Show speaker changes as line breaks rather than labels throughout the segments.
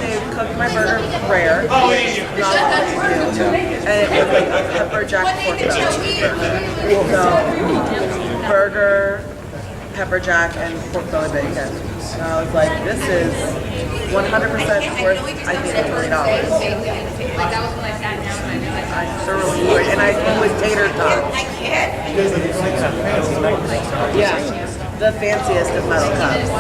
They cooked my burger rare. Not all you do. And it was like a pepper jack pork belly burger. So, burger, pepper jack, and pork belly bacon. And I was like, this is 100% worth, I think, $3. I thoroughly enjoyed it. And I think with tater tots. Yeah, the fanciest of metal cups.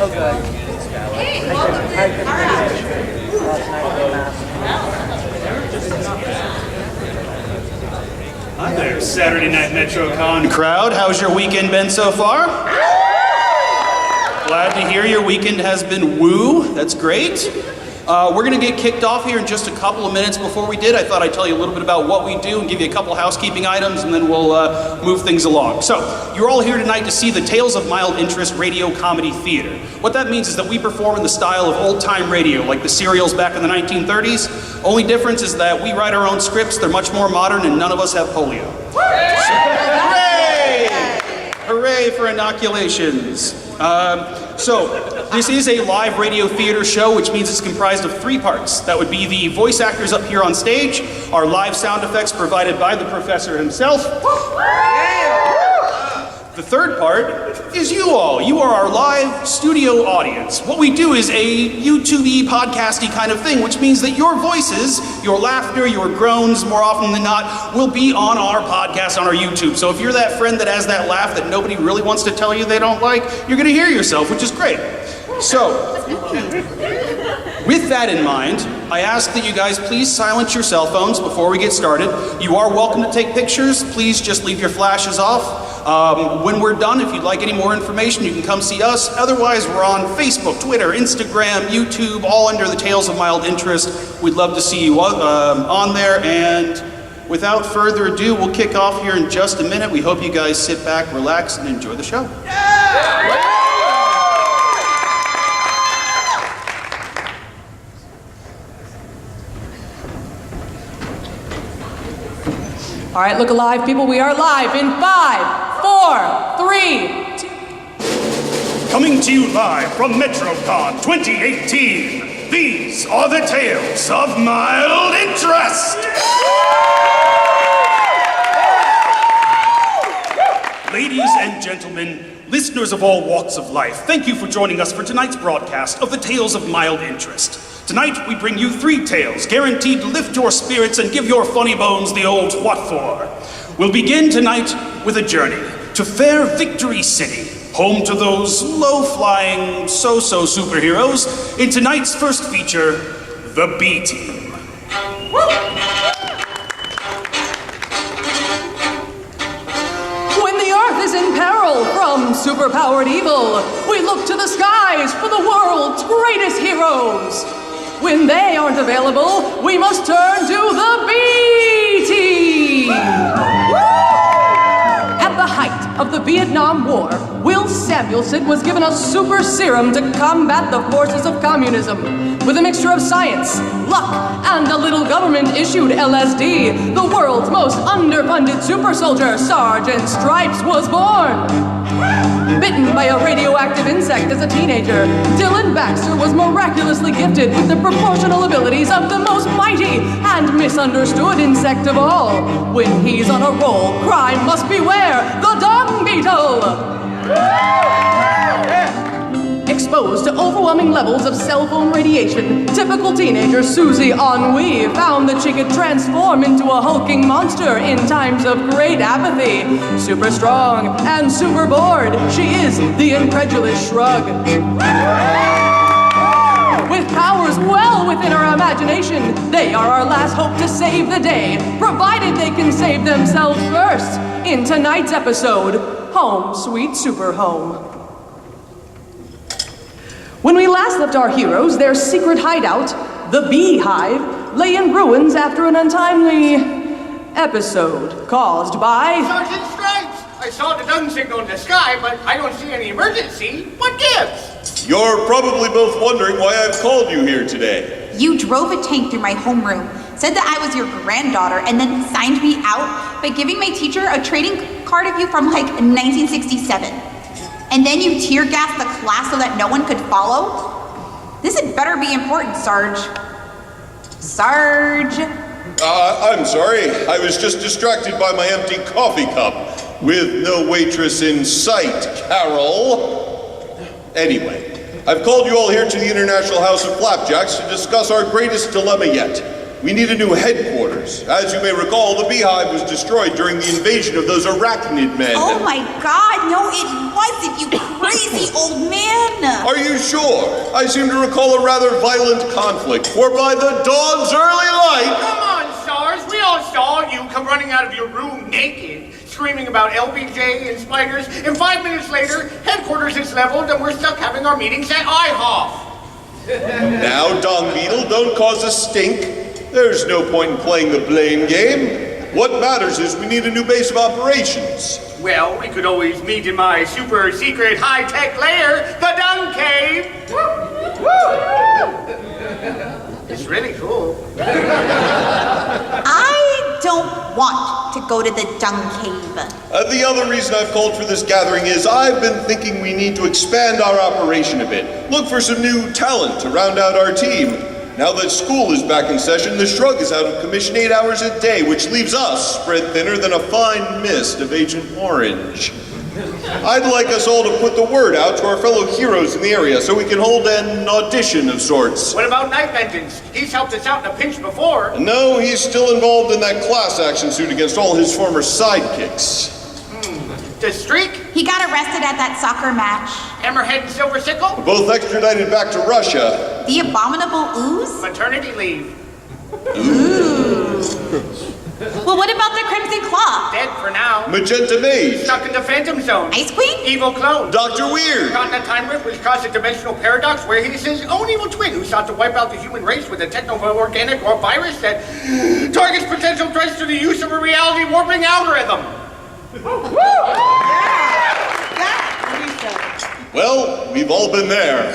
Oh, good. I could
Hi there, Saturday Night Metrocon crowd. How's your weekend been so far? Glad to hear your weekend has been woo. That's great. We're going to get kicked off here in just a couple of minutes. Before we did, I thought I'd tell you a little bit about what we do and give you a couple housekeeping items, and then we'll move things along. So, you're all here tonight to see the Tales of Mild Interest Radio Comedy Theater. What that means is that we perform in the style of old-time radio, like the serials back in the 1930s. Only difference is that we write our own scripts, they're much more modern, and none of us have polio. So, hooray! Hooray for inoculations. So, this is a live radio theater show, which means it's comprised of 3 parts. That would be the voice actors up here on stage, our live sound effects provided by the professor himself. The third part is you all. You are our live studio audience. What we do is a YouTube-y, podcasty kind of thing, which means that your voices, your laughter, your groans, more often than not, will be on our podcast, on our YouTube. So if you're that friend that has that laugh that nobody really wants to tell you they don't like, you're going to hear yourself, which is great. So, with that in mind, I ask that you guys please silence your cell phones before we get started. You are welcome to take pictures. Please just leave your flashes off. When we're done, if you'd like any more information, you can come see us. Otherwise, we're on Facebook, Twitter, Instagram, YouTube, all under the Tales of Mild Interest. We'd love to see you on there. And without further ado, we'll kick off here in just a minute. We hope you guys sit back, relax, and enjoy the show.
All right, look alive, people. We are live in 5, 4, 3, 2.
Coming to you live from Metrocon 2018, these are the Tales of Mild Interest. Ladies and gentlemen, listeners of all walks of life, thank you for joining us for tonight's broadcast of the Tales of Mild Interest. Tonight, we bring you 3 tales guaranteed to lift your spirits and give your funny bones the old what for. We'll begin tonight with a journey to fair Victory City, home to those low-flying, so-so superheroes in tonight's first feature, the B-Team.
When the Earth is in peril from superpowered evil, we look to the skies for the world's greatest heroes. When they aren't available, we must turn to the B-Team! At the height of the Vietnam War, Will Samuelson was given a super serum to combat the forces of communism. With a mixture of science, luck, and a little government-issued LSD, the world's most underfunded super soldier, Sergeant Stripes, was born. Bitten by a radioactive insect as a teenager, Dylan Baxter was miraculously gifted with the proportional abilities of the most mighty and misunderstood insect of all. When he's on a roll, crime must beware, the dung beetle! Exposed to overwhelming levels of cell phone radiation, typical teenager Susie Ennui found that she could transform into a hulking monster in times of great apathy. Super strong and super bored, she is the incredulous Shrug. With powers well within our imagination, they are our last hope to save the day, provided they can save themselves first. In tonight's episode, Home Sweet Super Home. When we last left our heroes, their secret hideout, the Beehive, lay in ruins after an untimely episode caused by...
Sergeant Stripes! I saw the dung signal in the sky, but I don't see any emergency. What gives?
You're probably both wondering why I've called you here today.
You drove a tank through my homeroom, said that I was your granddaughter, and then signed me out by giving my teacher a trading card of you from like 1967. And then you tear gassed the class so that no one could follow? This had better be important, Sarge. Sarge.
I'm sorry. I was just distracted by my empty coffee cup. With no waitress in sight, Carol. Anyway, I've called you all here to the International House of Flapjacks to discuss our greatest dilemma yet. We need a new headquarters. As you may recall, the Beehive was destroyed during the invasion of those arachnid men.
Oh my God, no it wasn't, you crazy old man.
Are you sure? I seem to recall a rather violent conflict, for by the dawn's early light...
Come on, Stars. We all saw you come running out of your room naked, screaming about LBJ and spiders, and 5 minutes later, headquarters is leveled and we're stuck having our meetings at IHOP.
Now, Dung Beetle, don't cause a stink. There's no point in playing the blame game. What matters is we need a new base of operations.
Well, we could always meet in my super secret high-tech lair, the Dung Cave. It's really cool.
I don't want to go to the dung cave.
The other reason I've called for this gathering is I've been thinking we need to expand our operation a bit. Look for some new talent to round out our team. Now that school is back in session, the Shrug is out of commission 8 hours a day, which leaves us spread thinner than a fine mist of Agent Orange. I'd like us all to put the word out to our fellow heroes in the area so we can hold an audition of sorts.
What about Night Vengeance? He's helped us out in a pinch before.
No, he's still involved in that class action suit against all his former sidekicks.
The Streak?
He got arrested at that soccer match.
Hammerhead and Silver Sickle?
Both extradited back to Russia.
The Abominable Ooze?
Maternity leave.
Well, what about the Crimson Claw?
Dead for now.
Magenta Mage.
Stuck in the Phantom Zone.
Ice Queen?
Evil Clone.
Dr. Weird.
Caught in a time rift which caused a dimensional paradox where he's his own evil twin who sought to wipe out the human race with a techno-organic virus that targets potential threats to the use of a reality warping algorithm.
Well, we've all been there.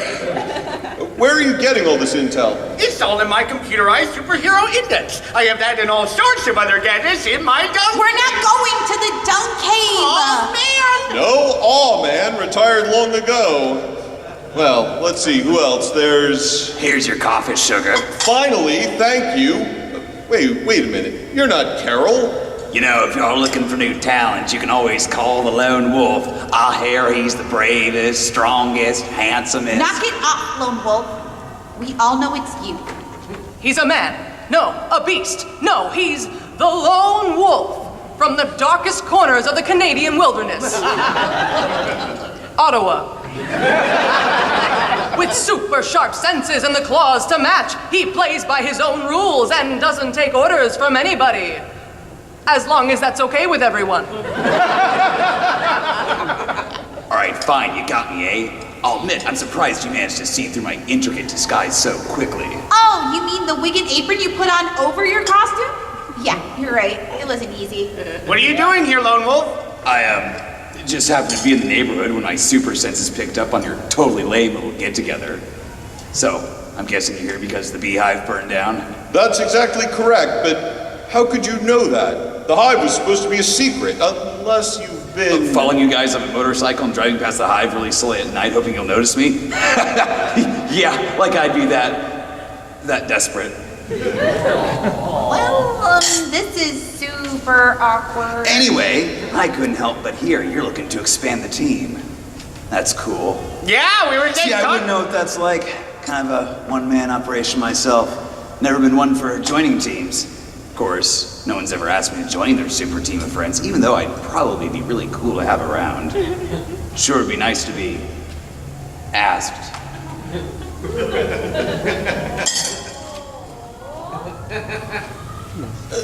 Where are you getting all this intel?
It's all in my computerized superhero index. I have that and all sorts of other gadgets in my dung.
We're not going to the dung cave.
Oh, man!
No, Aw Man retired long ago. Well, let's see, who else? There's...
Here's your coffee, sugar.
Finally, thank you. Wait a minute. You're not Carol.
You know, if you're looking for new talent, you can always call the Lone Wolf. I hear he's the bravest, strongest, handsomest.
Knock it off, Lone Wolf. We all know it's you.
He's a man. No, a beast. No, he's the Lone Wolf from the darkest corners of the Canadian wilderness. Ottawa. With super sharp senses and the claws to match, he plays by his own rules and doesn't take orders from anybody. As long as that's okay with everyone.
All right, fine, you got me, eh? I'll admit, I'm surprised you managed to see through my intricate disguise so quickly.
Oh, you mean the wig and apron you put on over your costume? Yeah, you're right. It wasn't easy.
What are you doing here, Lone Wolf?
I, just happened to be in the neighborhood when my super senses picked up on your totally lame little get-together. So, I'm guessing you're here because the Beehive burned down?
That's exactly correct, but how could you know that? The Hive was supposed to be a secret, unless you've been...
Following you guys on a motorcycle and driving past the Hive really slowly at night, hoping you'll notice me? Yeah, like I'd be that desperate.
Well, this is super awkward.
Anyway, I couldn't help but hear you're looking to expand the team. That's cool.
Yeah, we were
See, I wouldn't know what that's like. Kind of a one-man operation myself. Never been one for joining teams. Of course, no one's ever asked me to join their super team of friends, even though I'd probably be really cool to have around. Sure, it'd be nice to be asked.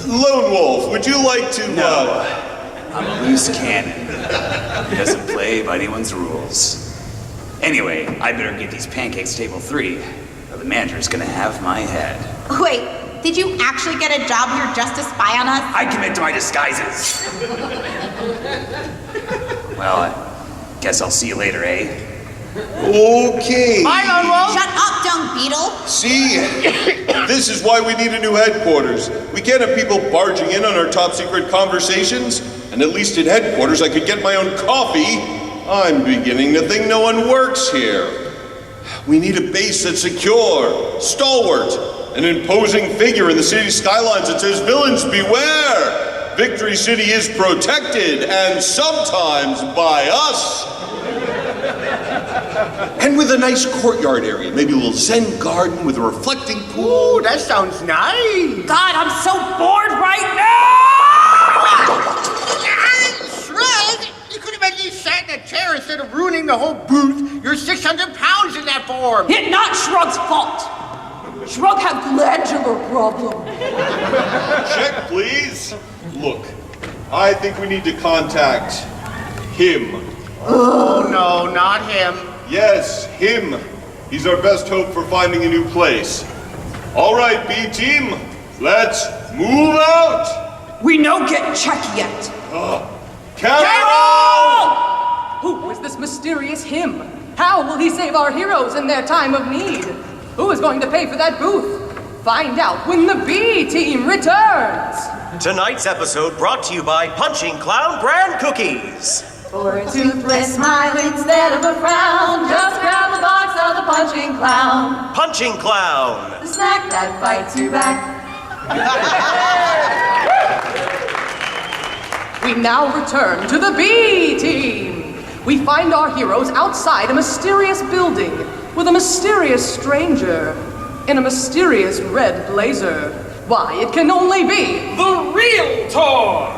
Lone Wolf, would you like to,
No, I'm a loose cannon. He doesn't play by anyone's rules. Anyway, I better get these pancakes to table 3, or the manager's gonna have my head.
Wait, Did you actually get a job here just to spy on us?
I commit to my disguises. Well, I guess I'll see you later, eh?
Okay.
Bye, Lone Wolf.
Shut up, dung beetle.
See, this is why we need a new headquarters. We can't have people barging in on our top secret conversations. And at least in headquarters, I could get my own coffee. I'm beginning to think no one works here. We need a base that's secure, stalwart, an imposing figure in the city skylines that says, "Villains beware! Victory City is protected, and sometimes by us." And with a nice courtyard area, maybe a little Zen garden with a reflecting pool.
Ooh, that sounds nice.
God, I'm so bored right now!
Shrug, you could have at least sat in a chair instead of ruining the whole booth. You're 600 pounds in that form.
It's not Shrug's fault. Shrug have glandular problem.
Check, please. Look, I think we need to contact him.
Oh, no, not him.
Yes, him. He's our best hope for finding a new place. All right, B-Team, let's move out.
We no get check yet.
Carol!
Who is this mysterious him? How will he save our heroes in their time of need? Who is going to pay for that booth? Find out when the B-Team returns.
Tonight's episode brought to you by Punching Clown Brand Cookies.
For a toothless smile instead of a frown, just grab a box of the Punching Clown.
Punching Clown.
The snack that bites you back. We now return to the B-Team. We find our heroes outside a mysterious building with a mysterious stranger in a mysterious red blazer. Why, it can only be the Realtor!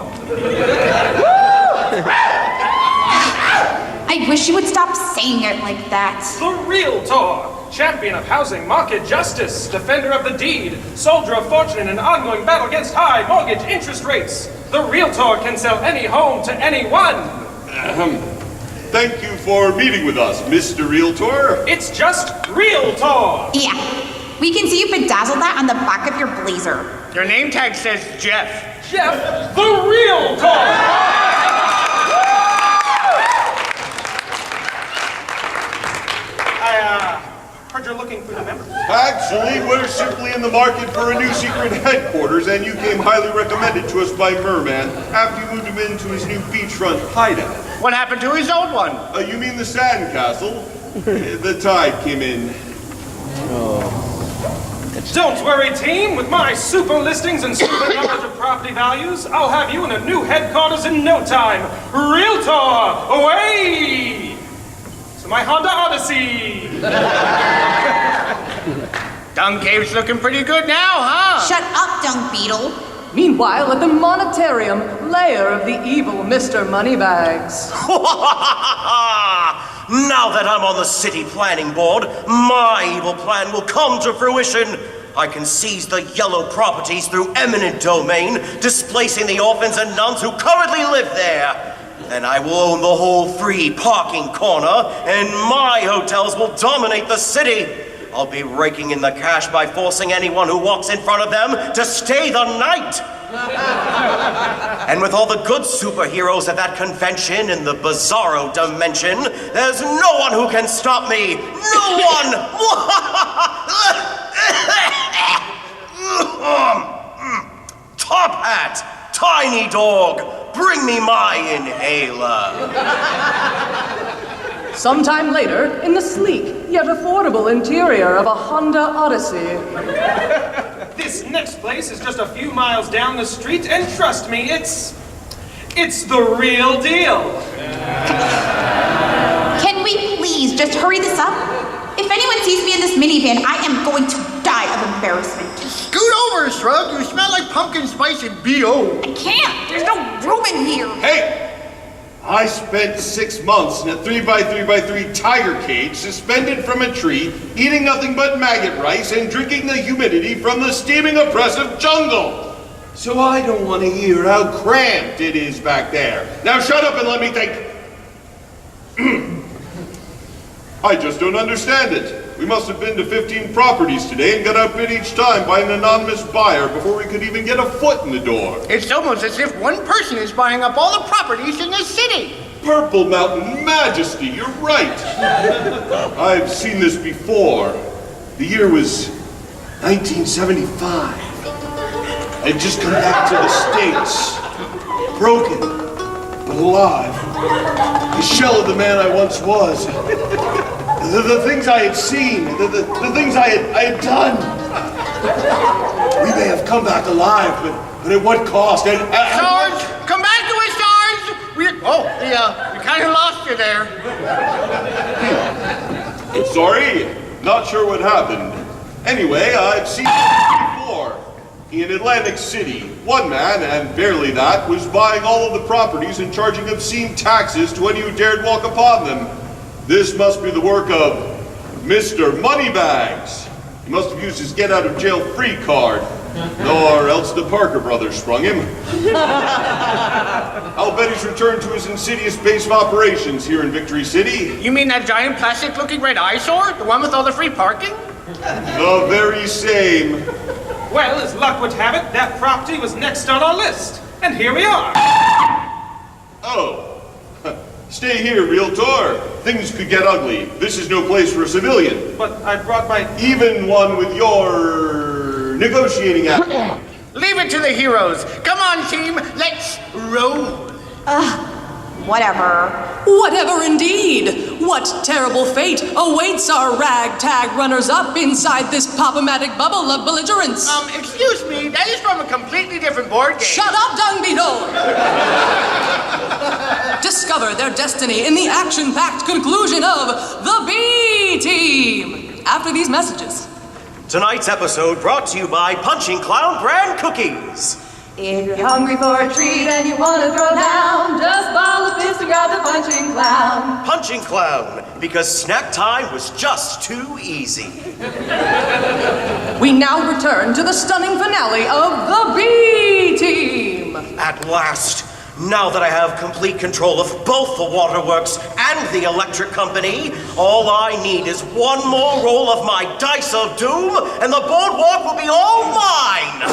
I wish you would stop saying it like that.
The Realtor, champion of housing, market justice, defender of the deed, soldier of fortune in an ongoing battle against high mortgage interest rates. The Realtor can sell any home to anyone.
Thank you for meeting with us, Mr. Realtor.
It's just Realtor.
Yeah, we can see you bedazzled that on the back of your blazer.
Your name tag says Jeff.
Jeff, the Realtor. I heard you're looking for the members.
Actually, we're simply in the market for a new secret headquarters, and you came highly recommended to us by Merman after you moved him into his new beachfront hideout.
What happened to his old one?
You mean the sandcastle? The tide came in.
Don't worry, team. With my super listings and super knowledge of property values, I'll have you in a new headquarters in no time. Realtor, away! To my Honda Odyssey.
Dung Cave's looking pretty good now, huh?
Shut up, dung beetle.
Meanwhile, at the Monetarium, lair of the evil Mr. Moneybags.
Now that I'm on the city planning board, my evil plan will come to fruition. I can seize the yellow properties through eminent domain, displacing the orphans and nuns who currently live there. Then I will own the whole free parking corner, and my hotels will dominate the city. I'll be raking in the cash by forcing anyone who walks in front of them to stay the night. And with all the good superheroes at that convention in the bizarro dimension, there's no one who can stop me. No one! Top Hat, Tiny Dog, bring me my inhaler.
Sometime later, in the sleek yet affordable interior of a Honda Odyssey.
This next place is just a few miles down the street, and trust me, it's the real deal.
Can we please just hurry this up? If anyone sees me in this minivan, I am going to die of embarrassment.
Scoot over, Shrug. You smell like pumpkin spice and B.O.
I can't. There's no room in here.
Hey! I spent 6 months in a 3x3x3 tiger cage, suspended from a tree, eating nothing but maggot rice and drinking the humidity from the steaming, oppressive jungle. So I don't want to hear how cramped it is back there. Now shut up and let me think. I just don't understand it. We must have been to 15 properties today and got outbid each time by an anonymous buyer before we could even get a foot in the door.
It's almost as if one person is buying up all the properties in this city.
Purple Mountain Majesty, you're right. I've seen this before. The year was 1975. I'd just come back to the States. Broken, but alive. The shell of the man I once was. The things I had seen, the things I had done. We may have come back alive, but at what cost?
Sarge, come back to us, Sarge! We kind of lost you there.
Sorry, not sure what happened. Anyway, I've seen it before. In Atlantic City, one man, and barely that, was buying all of the properties and charging obscene taxes to any who dared walk upon them. This must be the work of Mr. Moneybags. He must have used his get-out-of-jail-free card, or else the Parker brothers sprung him. I'll bet he's returned to his insidious base of operations here in Victory City.
You mean that giant plastic-looking red eyesore? The one with all the free parking?
The very same.
Well, as luck would have it, that property was next on our list. And here we are.
Oh. Stay here, Realtor. Things could get ugly. This is no place for a civilian.
But I brought my...
Even one with your negotiating act.
Leave it to the heroes. Come on, team. Let's roll.
Whatever.
Whatever indeed! What terrible fate awaits our ragtag runners-up inside this pop-o-matic bubble of belligerence?
Excuse me, that is from a completely different board game.
Shut up, Dung Beetle! Discover their destiny in the action-packed conclusion of The B-Team! After these messages.
Tonight's episode brought to you by Punching Clown brand cookies.
If you're hungry for a treat and you want to throw down, just ball a fist and grab the Punching Clown.
Punching Clown, because snack time was just too easy.
We now return to the stunning finale of The B-Team.
At last, now that I have complete control of both the waterworks and the electric company, all I need is one more roll of my dice of doom, and the boardwalk will be all mine.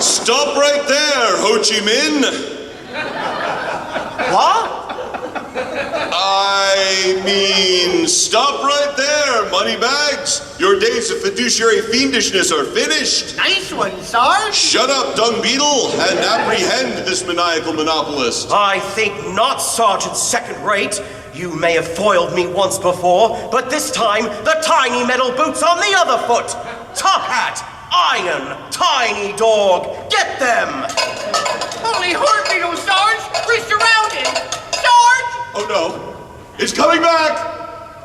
Stop right there, Ho Chi Minh.
What?
I mean, stop right there, Moneybags. Your days of fiduciary fiendishness are finished.
Nice one, Sarge.
Shut up, Dung Beetle, and apprehend this maniacal monopolist.
I think not, Sergeant Second Rate. You may have foiled me once before, but this time, the tiny metal boots on the other foot. Top hat, iron, tiny dog, get them!
Holy horn beetle, Sarge! We're surrounded! Sarge!
Oh no, it's coming back!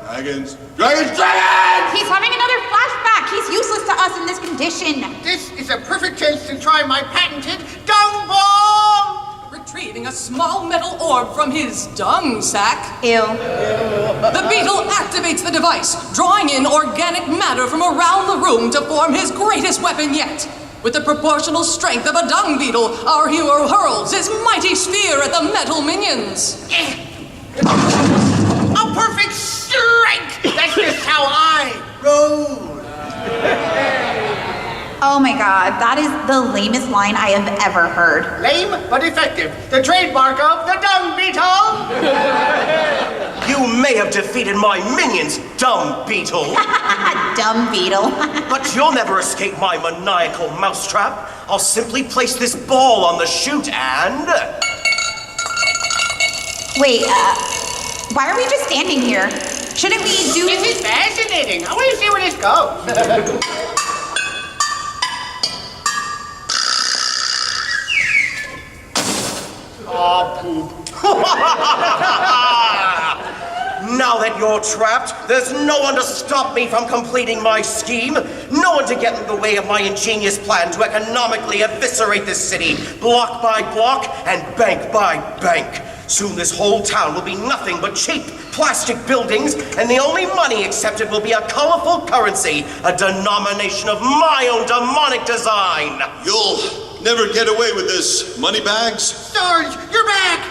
Dragons, dragons, dragons!
He's having another flashback. He's useless to us in this condition.
This is a perfect chance to try my patented dung bomb!
Retrieving a small metal orb from his dung sack.
Ew.
The beetle activates the device, drawing in organic matter from around the room to form his greatest weapon yet. With the proportional strength of a dung beetle, our hero hurls his mighty sphere at the metal minions.
A perfect strike! That's just how I roll.
Oh my god, that is the lamest line I have ever heard.
Lame but effective. The trademark of the dung beetle.
You may have defeated my minions, dumb beetle.
Dumb beetle.
But you'll never escape my maniacal mousetrap. I'll simply place this ball on the chute and...
Wait, why are we just standing here? Shouldn't we do...
This is fascinating. I want to see where this goes. Oh, poop.
Now that you're trapped, there's no one to stop me from completing my scheme. No one to get in the way of my ingenious plan to economically eviscerate this city, block by block and bank by bank. Soon this whole town will be nothing but cheap plastic buildings, and the only money accepted will be a colorful currency, a denomination of my own demonic design.
You'll never get away with this, Moneybags.
Sarge, you're back.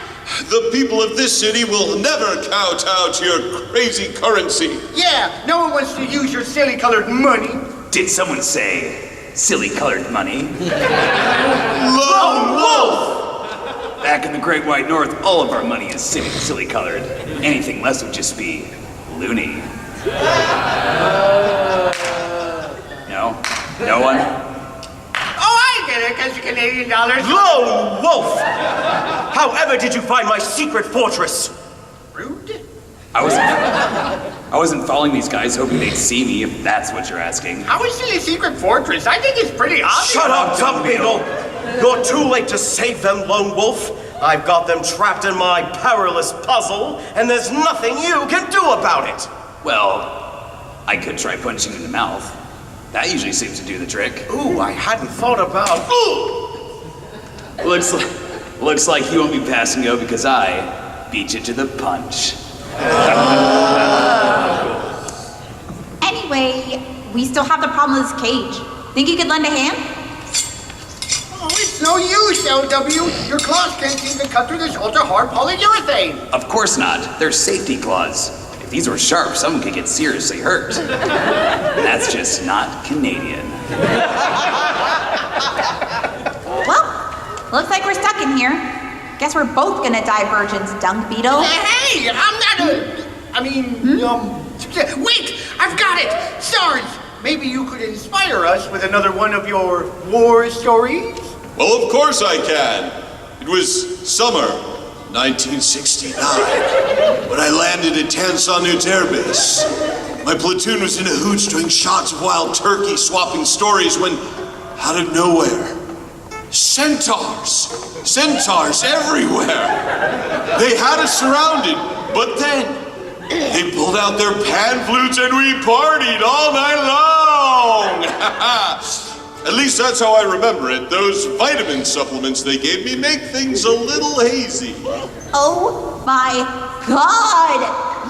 The people of this city will never kowtow to your crazy currency.
Yeah, no one wants to use your silly colored money.
Did someone say silly colored money?
Lone Wolf!
Back in the Great White North, all of our money is silly colored. Anything less would just be loony. No? No one?
Oh, I get it, because the Canadian dollars.
Lone Wolf! However did you find my secret fortress?
Rude.
I wasn't following these guys hoping they'd see me, if that's what you're asking.
How is it a secret fortress? I think it's pretty obvious.
Shut up, Dumb Beetle! You're too late to save them, Lone Wolf. I've got them trapped in my perilous puzzle, and there's nothing you can do about it.
Well, I could try punching you in the mouth. That usually seems to do the trick.
Ooh, I hadn't thought about. Ooh!
Looks like you won't be passing go because I beat you to the punch.
Anyway, we still have the problem with this cage. Think you could lend a hand?
Oh, it's no use, LW. Your claws can't seem to cut through this ultra-hard polyurethane.
Of course not. They're safety claws. If these were sharp, someone could get seriously hurt. That's just not Canadian.
Well, looks like we're stuck in here. Guess we're both gonna die virgins, Dung Beetle.
Hey, I'm not wait, I've got it. Sarge, maybe you could inspire us with another one of your war stories?
Well, of course I can. It was summer 1969 when I landed at Tan-Son-Nut Air Base. My platoon was in a hooch doing shots of wild turkey, swapping stories when, out of nowhere, Centaurs everywhere. They had us surrounded, but then they pulled out their pan flutes and we partied all night long. At least that's how I remember it. Those vitamin supplements they gave me make things a little hazy.
Oh my God!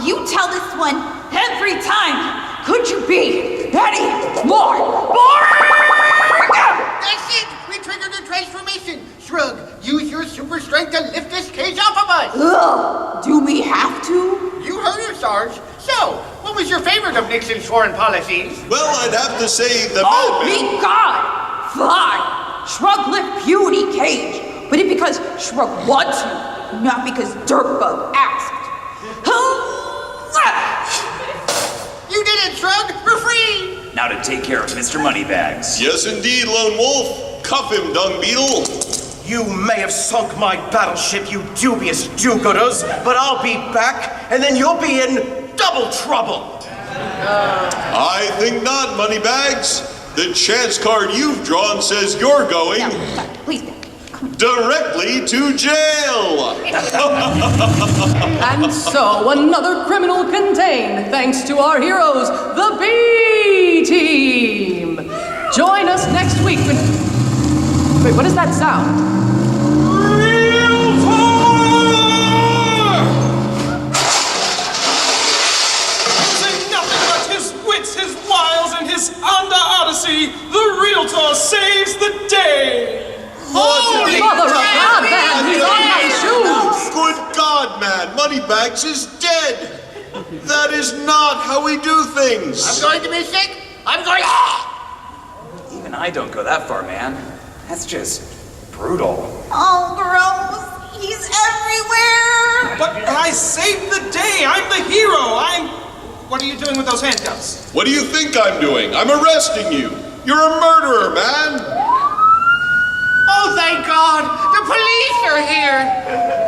You tell this one every time. Could you be any more boring?
That's it! We triggered a transformation! Shrug, use your super strength to lift this cage off of us!
Ugh, do we have to?
You heard her, Sarge. So, what was your favorite of Nixon's foreign policies?
Well, I'd have to say the
Oh,
madman.
me God! Fine! Shrug lift puny cage, but it because Shrug wants you, not because Dirtbug asked.
You did it, Shrug! We're free!
Now to take care of Mr. Moneybags.
Yes, indeed, Lone Wolf. Cuff him, Dung Beetle.
You may have sunk my battleship, you dubious do-gooders, but I'll be back, and then you'll be in double trouble.
I think not, Moneybags. The chance card you've drawn says you're going
No, please.
directly to jail.
And so another criminal contained, thanks to our heroes, the B Team. Join us next week when... Wait, what is that sound?
His wiles and his under-odyssey, the Realtor saves the day!
Holy Mother of God, man, he's on my shoes!
Good God, man, Moneybags is dead. That is not how we do things.
I'm going to be sick. I'm going...
Even I don't go that far, man. That's just brutal.
Oh, gross. He's everywhere.
But I saved the day! I'm the hero! What are you doing with those handcuffs?
What do you think I'm doing? I'm arresting you. You're a murderer, man.
Oh, thank God! The police are here!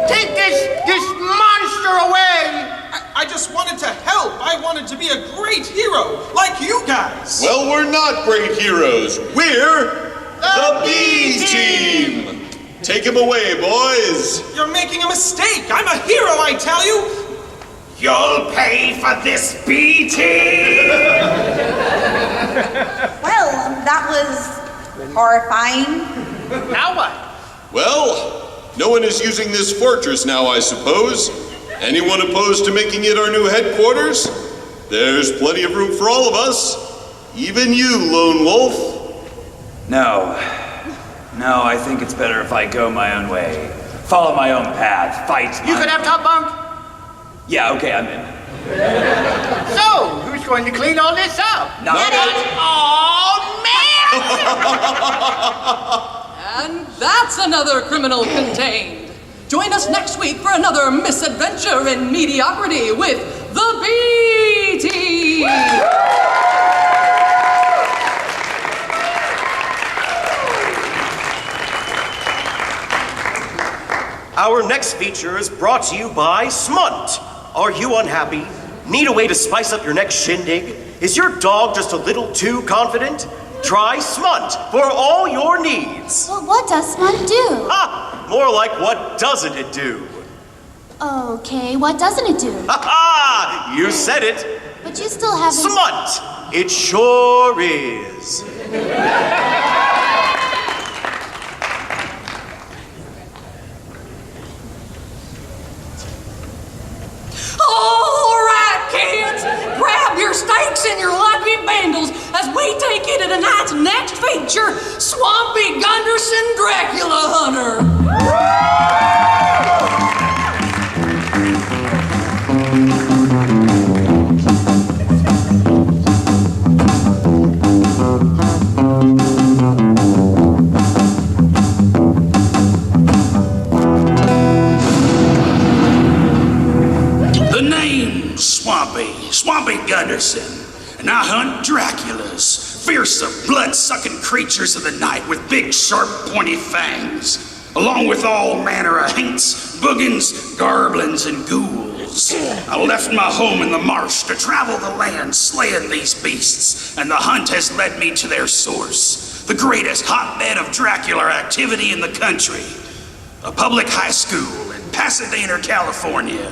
Take this monster away!
I just wanted to help. I wanted to be a great hero, like you guys.
Well, we're not great heroes. We're the B Team. Take him away, boys.
You're making a mistake. I'm a hero, I tell you.
You'll pay for this, B-Team!
Well, that was horrifying.
Now what?
Well, no one is using this fortress now, I suppose. Anyone opposed to making it our new headquarters? There's plenty of room for all of us. Even you, Lone Wolf.
No, I think it's better if I go my own way. Follow my own path, fight.
You could have top bunk.
Yeah, okay, I'm in.
So, who's going to clean all this up?
Not
Oh, man!
And that's another criminal contained. Join us next week for another misadventure in mediocrity with the B Team.
Our next feature is brought to you by Smunt. Are you unhappy? Need a way to spice up your next shindig? Is your dog just a little too confident? Try Smunt for all your needs.
Well, what does Smunt do?
Ha! More like what doesn't it do?
Okay, what doesn't it do?
Ha ha! You said it.
But you still haven't...
Smunt! It sure is.
All right, kids, grab your stakes and your lucky bangles as we take you to tonight's next feature, Swampy Gunderson Dracula Hunter.
Swampy Gunderson, and I hunt Draculas, fearsome, blood-sucking creatures of the night with big, sharp, pointy fangs, along with all manner of haints, boogans, garblins, and ghouls. I left my home in the marsh to travel the land slaying these beasts, and the hunt has led me to their source, the greatest hotbed of Dracula activity in the country, a public high school in Pasadena, California.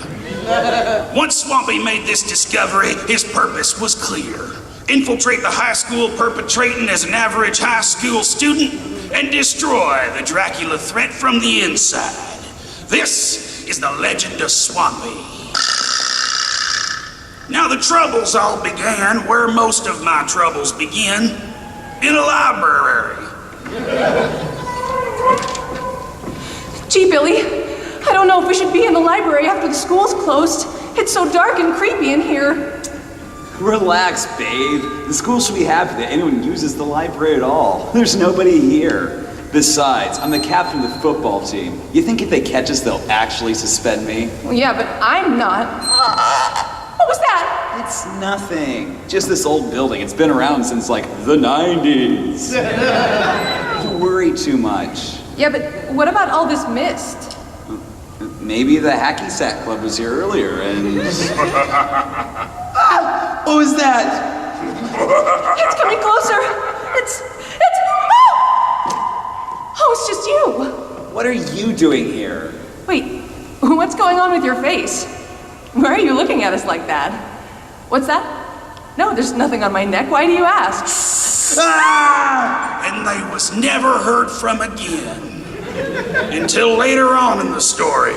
Once Swampy made this discovery, his purpose was clear. Infiltrate the high school perpetrating as an average high school student and destroy the Dracula threat from the inside. This is the legend of Swampy. Now the troubles all began where most of my troubles begin, in a library.
Gee, Billy, I don't know if we should be in the library after the school's closed. It's so dark and creepy in here.
Relax, babe. The school should be happy that anyone uses the library at all. There's nobody here. Besides, I'm the captain of the football team. You think if they catch us, they'll actually suspend me?
Well, yeah, but I'm not. What was that?
It's nothing. Just this old building. It's been around since, like, the 90s. Don't worry too much.
Yeah, but what about all this mist?
Maybe the Hacky Sack Club was here earlier and... Ah, what was that?
It's coming closer. It's... Oh, it's just you.
What are you doing here?
Wait, what's going on with your face? Why are you looking at us like that? What's that? No, there's nothing on my neck. Why do you ask?
Ah! And they was never heard from again. Until later on in the story,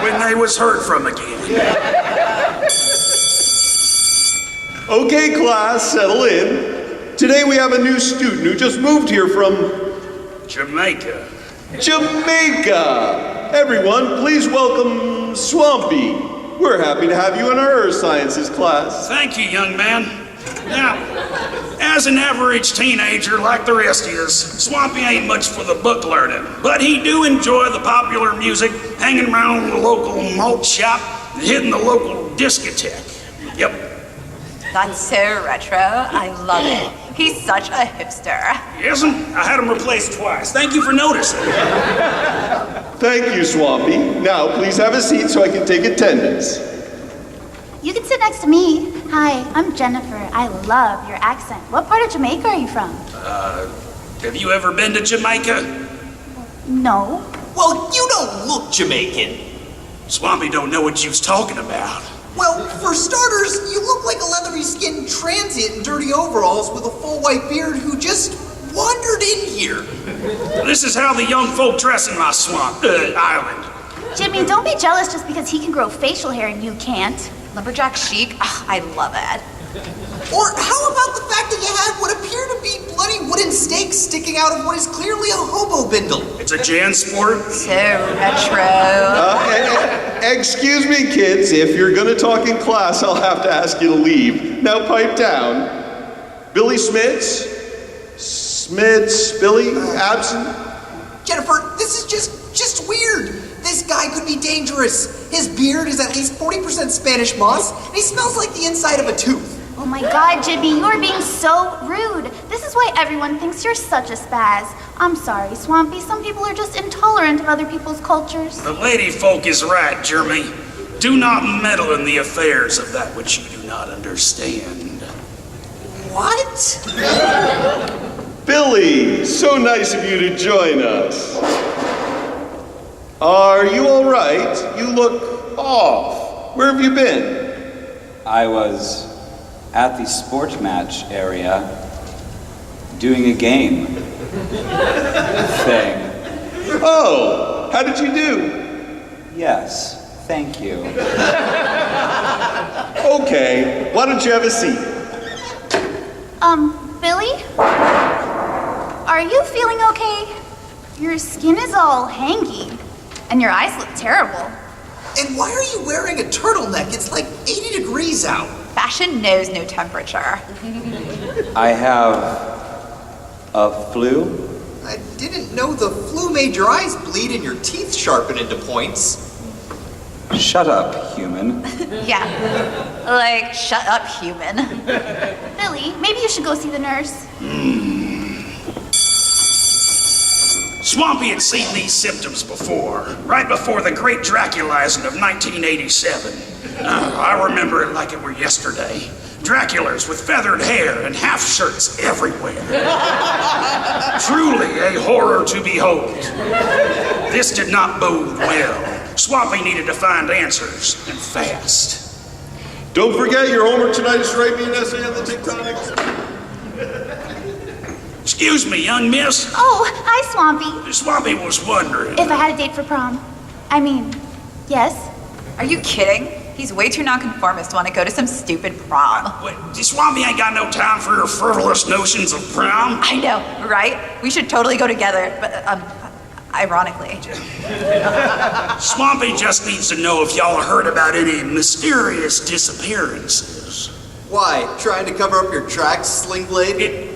when they was heard from again.
Okay, class, settle in. Today we have a new student who just moved here from
Jamaica.
Jamaica! Everyone, please welcome Swampy. We're happy to have you in our Earth Sciences class.
Thank you, young man. Now, as an average teenager like the rest of us, Swampy ain't much for the book learning, but he do enjoy the popular music, hanging around the local malt shop, and hitting the local discotheque. Yep.
That's so retro. I love it. He's such a hipster.
He isn't? I had him replaced twice. Thank you for noticing.
Thank you, Swampy. Now, please have a seat so I can take attendance.
You can sit next to me. Hi, I'm Jennifer. I love your accent. What part of Jamaica are you from?
Have you ever been to Jamaica?
No.
Well, you don't look Jamaican.
Swampy don't know what you's talking about.
Well, for starters, you look like a leathery-skinned transient in dirty overalls with a full white beard who just wandered in here.
This is how the young folk dress in my island.
Jimmy, don't be jealous just because he can grow facial hair and you can't.
Lumberjack chic. Ugh, I love it.
Or how about the fact that you had what appear to be bloody wooden stakes sticking out of what is clearly a hobo bindle.
It's a JanSport.
So retro.
Excuse me, kids. If you're gonna talk in class, I'll have to ask you to leave. Now pipe down. Billy Smits? Billy, absent?
Jennifer, this is just weird. This guy could be dangerous. His beard is at least 40% Spanish moss, and he smells like the inside of a tooth.
Oh my God, Jimmy, you're being so rude. This is why everyone thinks you're such a spaz. I'm sorry, Swampy. Some people are just intolerant of other people's cultures.
The lady folk is right, Jeremy. Do not meddle in the affairs of that which you do not understand.
What?
Billy, so nice of you to join us. Are you all right? You look off. Where have you been?
I was at the sports match area doing a game thing.
Oh, how did you do?
Yes, thank you.
Okay, why don't you have a seat?
Billy? Are you feeling okay? Your skin is all hangy, and your eyes look terrible.
And why are you wearing a turtleneck? It's like 80 degrees out.
Fashion knows no temperature.
I have a flu.
I didn't know the flu made your eyes bleed and your teeth sharpen into points.
Shut up, human.
Yeah, like, shut up, human.
Billy, maybe you should go see the nurse.
Swampy had seen these symptoms before, right before the great Draculizing of 1987. I remember it like it were yesterday. Draculas with feathered hair and half shirts everywhere. Truly a horror to behold. This did not bode well. Swampy needed to find answers, and fast.
Don't forget your homework tonight is to write me an essay on the tectonics.
Excuse me, young miss.
Oh, hi, Swampy.
Swampy was wondering.
If I had a date for prom. I mean, yes.
Are you kidding? He's way too nonconformist to want to go to some stupid prom.
Wait, Swampy ain't got no time for your frivolous notions of prom.
I know, right? We should totally go together, but, ironically.
Swampy just needs to know if y'all heard about any mysterious disappearances.
Why? Trying to cover up your tracks, Sling Blade?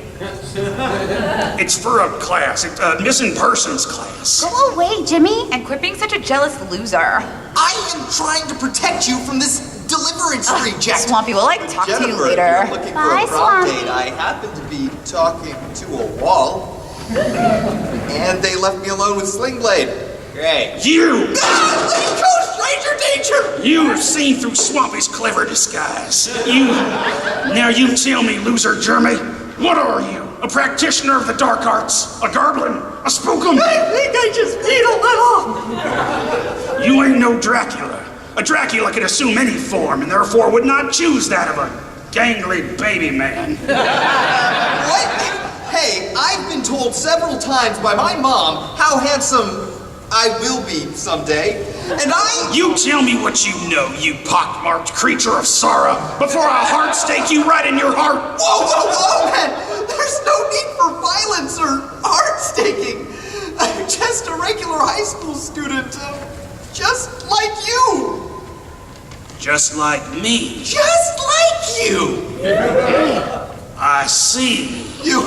It's for a class. It's a missing persons class.
Go away, Jimmy.
And quit being such a jealous loser.
I am trying to protect you from this deliverance reject.
Swampy, we'll talk to you
Jennifer,
later.
if you're looking
Bye,
for a prom
Swampy.
date, I happen to be talking to a wall. And they left me alone with Sling Blade. Great.
You!
Ah, let me go, stranger danger!
You have seen through Swampy's clever disguise. Now you tell me, loser Jeremy, what are you? A practitioner of the dark arts? A goblin? A spookum?
I think I just peed a little.
You ain't no Dracula. A Dracula can assume any form and therefore would not choose that of a gangly baby man.
What? Hey, I've been told several times by my mom how handsome I will be someday, and
You tell me what you know, you pockmarked creature of sorrow, before I heart stake you right in your heart.
Whoa, man! There's no need for violence or heart staking. I'm just a regular high school student, just like you.
Just like me.
Just like you.
I see.
You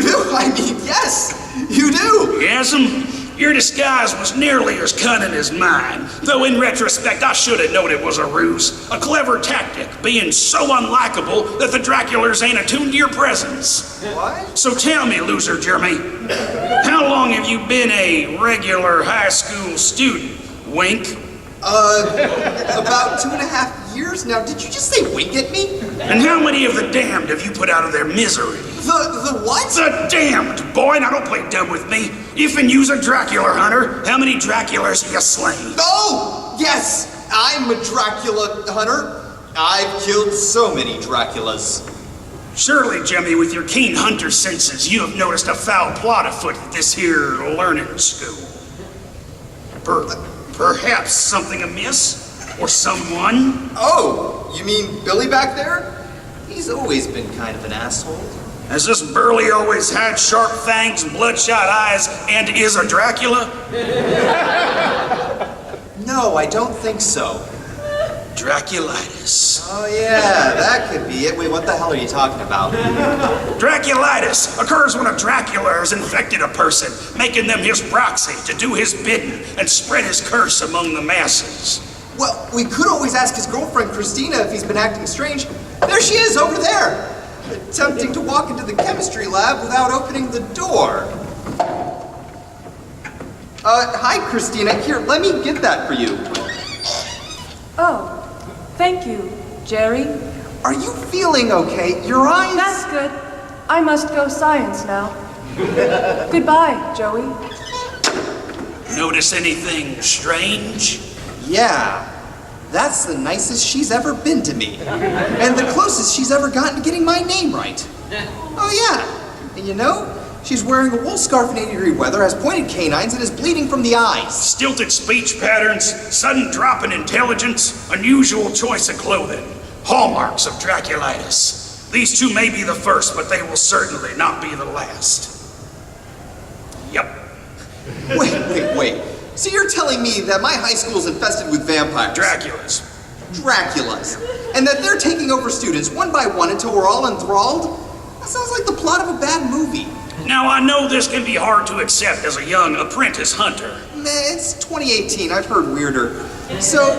do? I mean, yes, you do.
Yes'm. Your disguise was nearly as cunning as mine, though in retrospect I should have known it was a ruse, a clever tactic, being so unlikable that the Draculars ain't attuned to your presence.
What?
So tell me, loser Jeremy, how long have you been a regular high school student? Wink?
About 2.5 years now. Did you just say wink at me?
And how many of the damned have you put out of their misery?
The what?
The damned, boy. Now don't play dumb with me. If and you's a Dracula hunter, how many Draculas have you slain?
Oh, yes, I'm a Dracula hunter. I've killed so many Draculas.
Surely, Jimmy, with your keen hunter senses, you have noticed a foul plot afoot at this here learning school. Perhaps something amiss? Or someone?
Oh, you mean Billy back there? He's always been kind of an asshole.
Has this burly always had sharp fangs, bloodshot eyes, and is a Dracula?
No, I don't think so.
Draculitis.
Oh yeah, that could be it. Wait, what the hell are you talking about?
Draculitis occurs when a Dracula has infected a person, making them his proxy to do his bidding and spread his curse among the masses.
Well, we could always ask his girlfriend Christina if he's been acting strange. There she is, over there! Attempting to walk into the chemistry lab without opening the door. Hi Christina. Here, let me get that for you.
Oh, thank you, Jerry.
Are you feeling okay? Your eyes...
That's good. I must go science now. Goodbye, Joey.
Notice anything strange?
Yeah. That's the nicest she's ever been to me. And the closest she's ever gotten to getting my name right. Oh yeah. And you know, she's wearing a wool scarf in 80-degree weather, has pointed canines, and is bleeding from the eyes.
Stilted speech patterns, sudden drop in intelligence, unusual choice of clothing. Hallmarks of Draculitis. These two may be the first, but they will certainly not be the last. Yep.
Wait. So you're telling me that my high school is infested with vampires? Draculas. And that they're taking over students one by one until we're all enthralled? That sounds like the plot of a bad movie.
Now, I know this can be hard to accept as a young apprentice hunter.
It's 2018, I've heard weirder. So,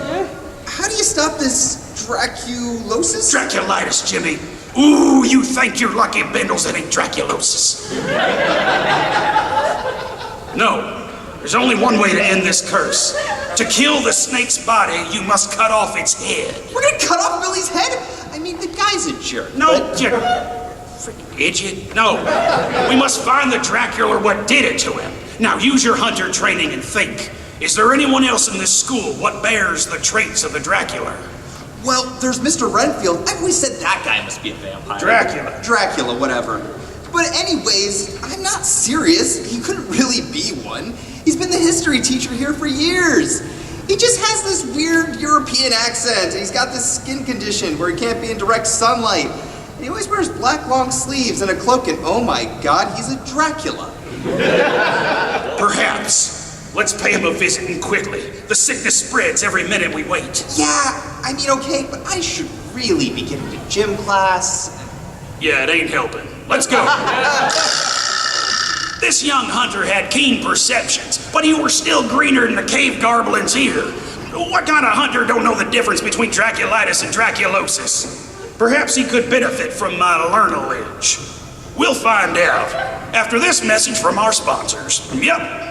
how do you stop this Draculosis?
Draculitis, Jimmy. Ooh, you think you're lucky, Bindles, it ain't Draculosis. No, there's only one way to end this curse. To kill the snake's body, you must cut off its head.
We're gonna cut off Billy's head? I mean, the guy's a jerk.
No, you freaking idiot. No, we must find the Dracula what did it to him. Now use your hunter training and think. Is there anyone else in this school what bears the traits of the Dracula?
Well, there's Mr. Renfield. I always said that guy must be a vampire. Dracula, whatever. But anyways, I'm not serious. He couldn't really be one. He's been the history teacher here for years. He just has this weird European accent, and he's got this skin condition where he can't be in direct sunlight. And he always wears black long sleeves and a cloak, and oh my god, he's a Dracula.
Perhaps. Let's pay him a visit and quickly. The sickness spreads every minute we wait.
Yeah, I mean, okay, but I should really be getting to gym class.
Yeah, it ain't helping. Let's go. This young hunter had keen perceptions, but he were still greener than the cave garblin's ear. What kind of hunter don't know the difference between Draculitis and Draculosis? Perhaps he could benefit from my learnage. We'll find out after this message from our sponsors. Yep.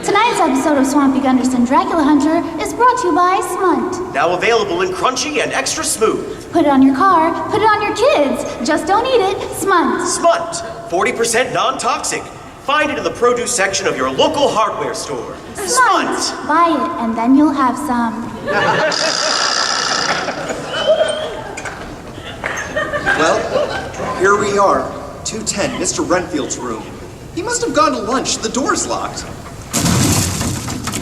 Tonight's episode of Swampy Gunderson Dracula Hunter is brought to you by Smunt.
Now available in crunchy and extra smooth.
Put it on your car, put it on your kids. Just don't eat it. Smunt.
Smunt, 40% non-toxic. Find it in the produce section of your local hardware store.
Smunt. Buy it and then you'll have some.
Well, here we are. 210, Mr. Renfield's room. He must have gone to lunch. The door's locked.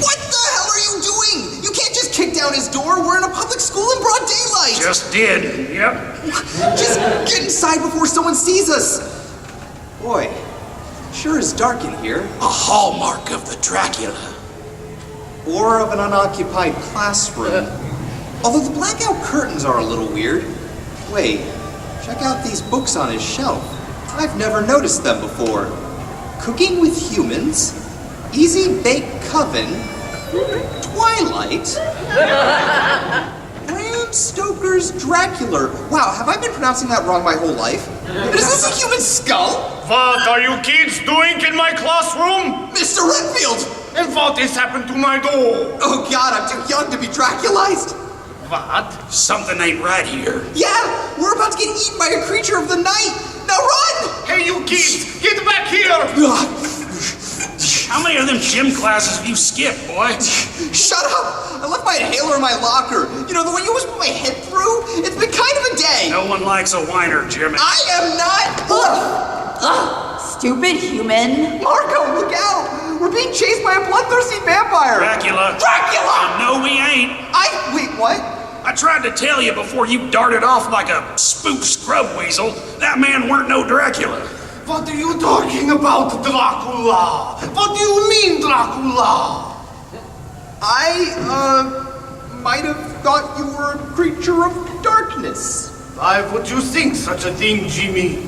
What the hell are you doing? You can't just kick down his door. We're in a public school in broad daylight.
Just did, yep.
Just get inside before someone sees us. Boy, sure is dark in here.
A hallmark of the Dracula.
Or of an unoccupied classroom. Although the blackout curtains are a little weird. Wait, check out these books on his shelf. I've never noticed them before. Cooking with Humans, Easy Bake Coven, Twilight, Bram Stoker's Dracula. Wow, have I been pronouncing that wrong my whole life? Is this a human skull?
What are you kids doing in my classroom?
Mr. Renfield!
And what has happened to my door?
Oh god, I'm too young to be Draculized.
What?
Something ain't right here.
Yeah, we're about to get eaten by a creature of the night. Now run!
Hey, you kids, get back here!
How many of them gym classes have you skipped, boy?
Shut up! I left my inhaler in my locker. You know, the one you always put my head through? It's been kind of a day.
No one likes a whiner, Jimmy.
I am not...
Ugh, stupid human.
Marco, look out! We're being chased by a bloodthirsty vampire.
Dracula.
Dracula!
No, we ain't.
Wait, what?
I tried to tell you before you darted off like a spook scrub weasel. That man weren't no Dracula.
What are you talking about, Dracula? What do you mean, Dracula?
I, might have thought you were a creature of darkness.
Why would you think such a thing, Jimmy?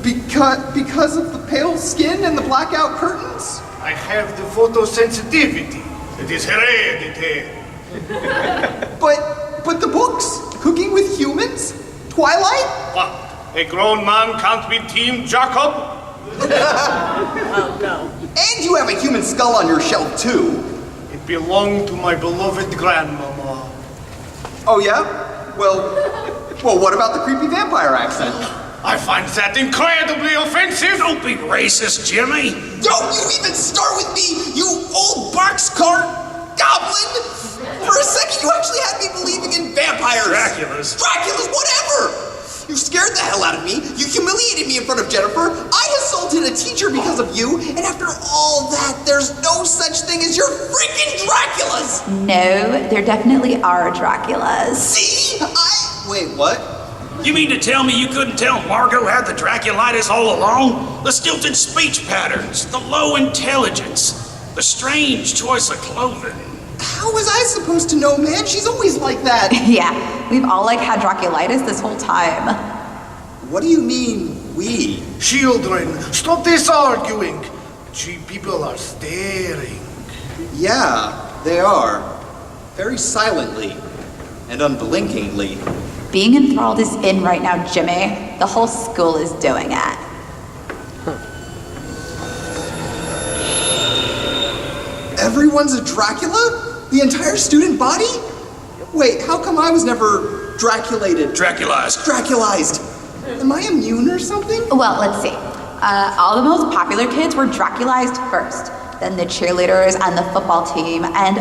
Because of the pale skin and the blackout curtains?
I have the photosensitivity. It is hereditary.
But the books? Cooking with Humans? Twilight?
What? A grown man can't be Team Jacob?
Oh, no.
And you have a human skull on your shelf, too.
It belonged to my beloved grandmama.
Oh, yeah? Well, what about the creepy vampire accent?
I find that incredibly offensive.
Don't be racist, Jimmy.
Don't you even start with me, you old boxcar goblin! For a second, you actually had me believing in vampires.
Draculas,
whatever! You scared the hell out of me, you humiliated me in front of Jennifer, I assaulted a teacher because of you, and after all that, there's no such thing as your freaking Draculas!
No, there definitely are Draculas.
See? Wait, what?
You mean to tell me you couldn't tell Margot had the Draculitis all along? The stilted speech patterns, the low intelligence, the strange choice of clothing.
How was I supposed to know, man? She's always like that.
Yeah, we've all had Draculitis this whole time.
What do you mean, we?
Children, stop this arguing. Gee, people are staring.
Yeah, they are. Very silently and unblinkingly.
Being enthralled is in right now, Jimmy. The whole school is doing it.
Everyone's a Dracula? The entire student body? Wait, how come I was never Draculated? Draculized. Am I immune or something?
Well, let's see. All the most popular kids were Draculized first. Then the cheerleaders and the football team. And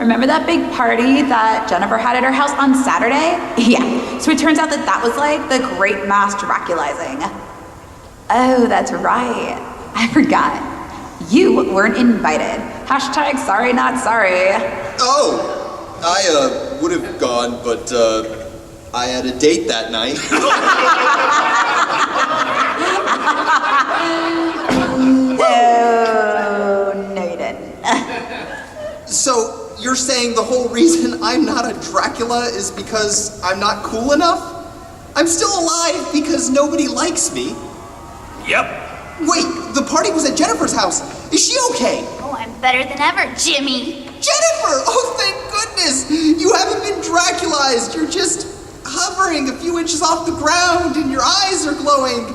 remember that big party that Jennifer had at her house on Saturday? Yeah. So it turns out that was like the great mass Draculizing. Oh, that's right. I forgot. You weren't invited. Hashtag sorry not sorry.
Oh, I would have gone, but I had a date that night.
No, you didn't.
So you're saying the whole reason I'm not a Dracula is because I'm not cool enough? I'm still alive because nobody likes me.
Yep.
Wait, the party was at Jennifer's house. Is she okay?
Oh, I'm better than ever, Jimmy.
Jennifer! Oh, thank goodness! You haven't been Draculized. You're just hovering a few inches off the ground and your eyes are glowing.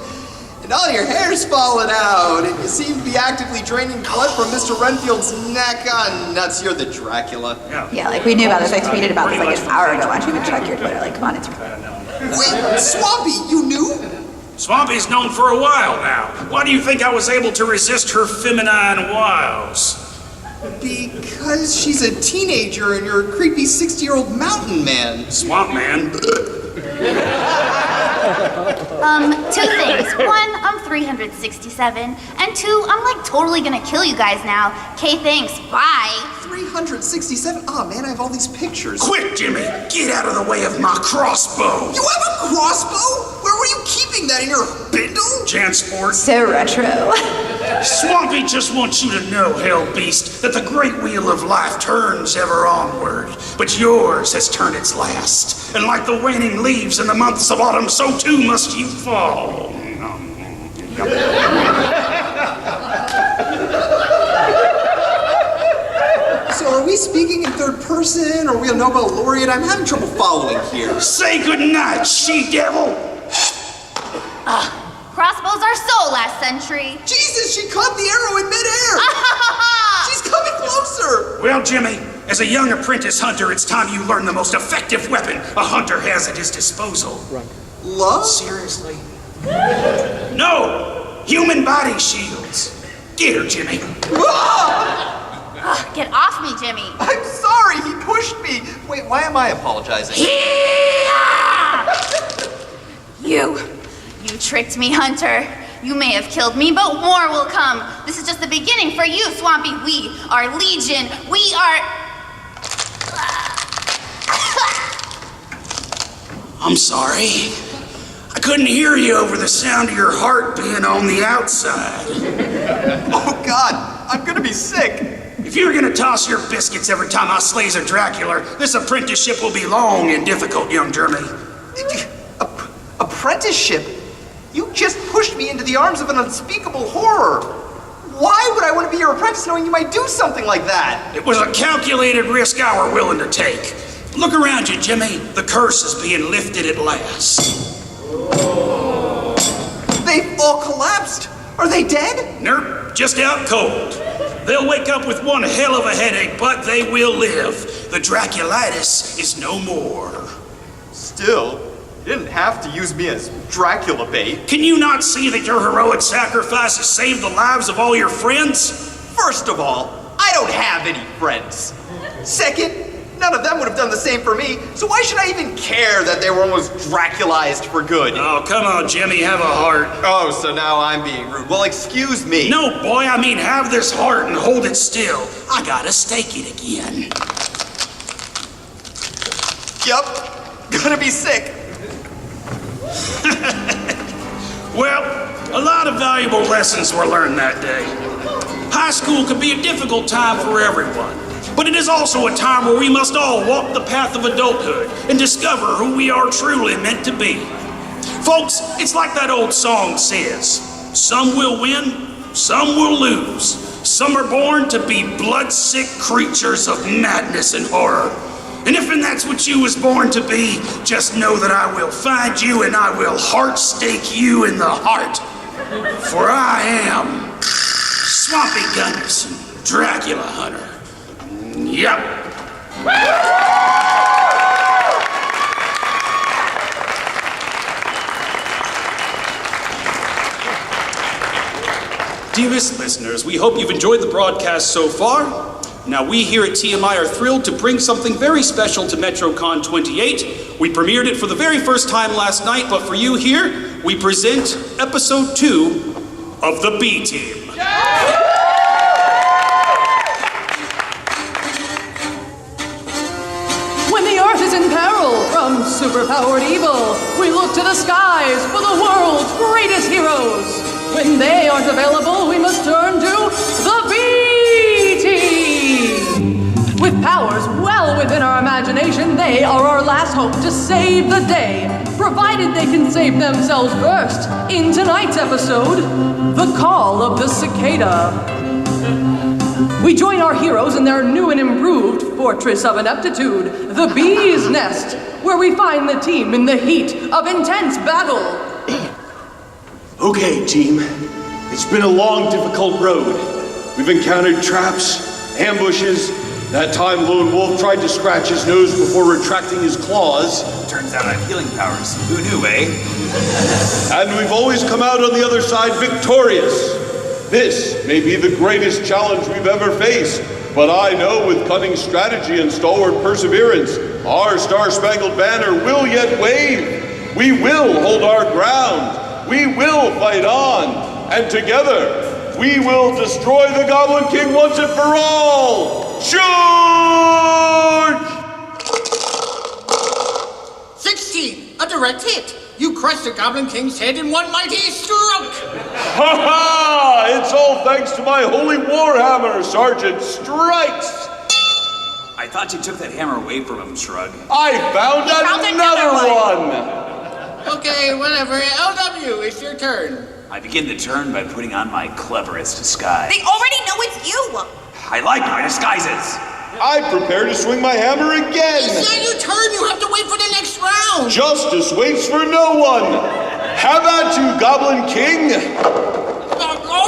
And all your hair's falling out. And you seem to be actively draining blood from Mr. Renfield's neck. Oh, nuts, you're the Dracula.
Yeah, like we knew about this. I tweeted about this like an hour ago. Why don't you even check your Twitter? Like, come on, it's...
Wait, Swampy, you knew?
Swampy's known for a while now. Why do you think I was able to resist her feminine wiles?
Because she's a teenager and you're a creepy 60-year-old mountain man.
Swamp man?
Two things. One, I'm 367. And two, I'm like totally gonna kill you guys now. Okay, thanks. Bye.
367? Oh man, I have all these pictures.
Quick, Jimmy! Get out of the way of my crossbow!
You have a crossbow? Where were you keeping that, in your bindle?
Jansport.
So retro.
Swampy just wants you to know, Hell Beast, that the great wheel of life turns ever onward. But yours has turned its last. And like the waning leaves in the months of autumn, so too must you fall.
So are we speaking in third person? Are we a Nobel laureate? I'm having trouble following here.
Say goodnight, she-devil!
Crossbows are so last century.
Jesus, she caught the arrow in midair! She's coming closer!
Well, Jimmy, as a young apprentice hunter, it's time you learn the most effective weapon a hunter has at his disposal.
Love?
Seriously? No! Human body shields. Get her, Jimmy.
Get off me, Jimmy.
I'm sorry, he pushed me. Wait, why am I apologizing?
You tricked me, Hunter. You may have killed me, but more will come. This is just the beginning for you, Swampy. We are Legion. We are...
I'm sorry. I couldn't hear you over the sound of your heart being on the outside.
Oh God, I'm gonna be sick.
If you're gonna toss your biscuits every time I slays a Dracula, this apprenticeship will be long and difficult, young Jeremy.
Apprenticeship? You just pushed me into the arms of an unspeakable horror. Why would I want to be your apprentice knowing you might do something like that?
It was a calculated risk I were willing to take. Look around you, Jimmy. The curse is being lifted at last.
They've all collapsed. Are they dead?
Nope, just out cold. They'll wake up with one hell of a headache, but they will live. The Draculitis is no more.
Still, you didn't have to use me as Dracula bait.
Can you not see that your heroic sacrifice has saved the lives of all your friends?
First of all, I don't have any friends. Second, none of them would have done the same for me, so why should I even care that they were almost Draculized for good?
Oh, come on, Jimmy, have a heart.
Oh, so now I'm being rude. Well, excuse me.
No, boy, I mean have this heart and hold it still. I gotta stake it again.
Yup, gonna be sick.
Well, a lot of valuable lessons were learned that day. High school can be a difficult time for everyone, but it is also a time where we must all walk the path of adulthood and discover who we are truly meant to be. Folks, it's like that old song says, some will win, some will lose. Some are born to be blood-sick creatures of madness and horror. And if that's what you was born to be, just know that I will find you and I will heart stake you in the heart. For I am Swampy Gunderson, Dracula Hunter. Yep.
Dearest listeners, we hope you've enjoyed the broadcast so far. Now, we here at TMI are thrilled to bring something very special to Metrocon 28. We premiered it for the very first time last night, but for you here, we present Episode 2 of the B-Team.
When the earth is in peril from superpowered evil, we look to the skies for the world's greatest heroes. When they aren't available, we must turn to the B-Team. With powers well within our imagination, they are our last hope to save the day, provided they can save themselves first. In tonight's episode, The Call of the Cicada. We join our heroes in their new and improved Fortress of Ineptitude, the Bee's Nest, where we find the team in the heat of intense battle.
Okay, team. It's been a long, difficult road. We've encountered traps, ambushes. That time Lone Wolf tried to scratch his nose before retracting his claws.
Turns out I have healing powers. Who knew, eh?
And we've always come out on the other side victorious. This may be the greatest challenge we've ever faced, but I know with cunning strategy and stalwart perseverance, our Star-Spangled Banner will yet wave. We will hold our ground. We will fight on. And together, we will destroy the Goblin King once and for all! Charge!
16, a direct hit. You crushed the Goblin King's head in one mighty stroke.
Ha ha! It's all thanks to my holy warhammer, Sergeant Strikes!
I thought you took that hammer away from him, Shrug.
I found another one!
Okay, whatever. LW, it's your turn.
I begin the turn by putting on my cleverest disguise.
They already know it's you.
I like my disguises.
I prepare to swing my hammer again.
It's not your turn. You have to wait for the next round.
Justice waits for no one. Have at you, Goblin King.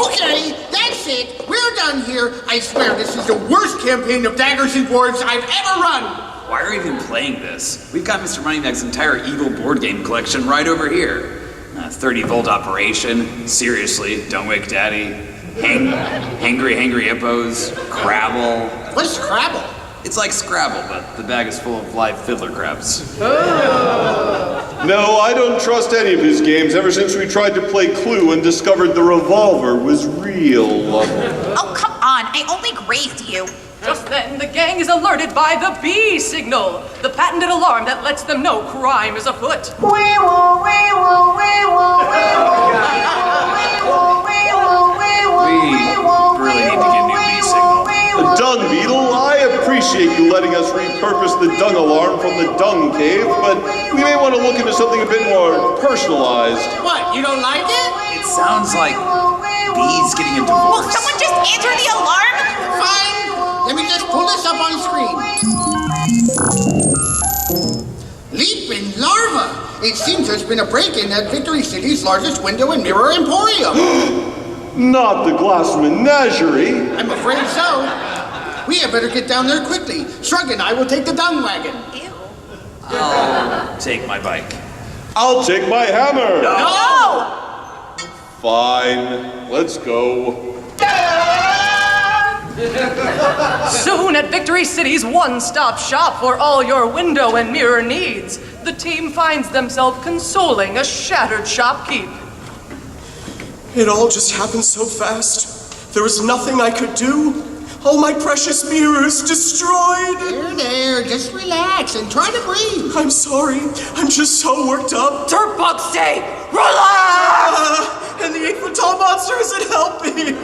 Okay, that's it. We're done here. I swear this is the worst campaign of Daggers and Dwarves I've ever run.
Why are we even playing this? We've got Mr. Moneybag's entire evil board game collection right over here. 30-volt operation. Seriously, don't wake daddy. Hangry hippos. Crabble.
What's Scrabble?
It's like Scrabble, but the bag is full of live fiddler crabs.
No, I don't trust any of his games ever since we tried to play Clue and discovered the revolver was real.
Oh, come on. I only grazed you.
Just then, the gang is alerted by the B signal, the patented alarm that lets them know crime is afoot.
Really need to get a new B signal.
Dung Beetle, I appreciate you letting us repurpose the dung alarm from the dung cave, but we may want to look into something a bit more personalized.
What, you don't like it?
It sounds like B's getting a
Will
divorce.
someone just answer the alarm?
Fine. Let me just pull this up on screen. Leaping larva. It seems there's been a break-in at Victory City's largest window and mirror emporium.
Not the glass menagerie.
I'm afraid so. We had better get down there quickly. Shrug and I will take the dung wagon.
I'll take my bike.
I'll take my hammer.
No!
Fine, let's go.
Soon at Victory City's one-stop shop for all your window and mirror needs, the team finds themselves consoling a shattered shopkeep.
It all just happened so fast. There was nothing I could do. All my precious mirrors destroyed.
There, just relax and try to breathe.
I'm sorry. I'm just so worked up.
Dirtbug stay! Relax!
And the 8-foot-tall monster isn't helping.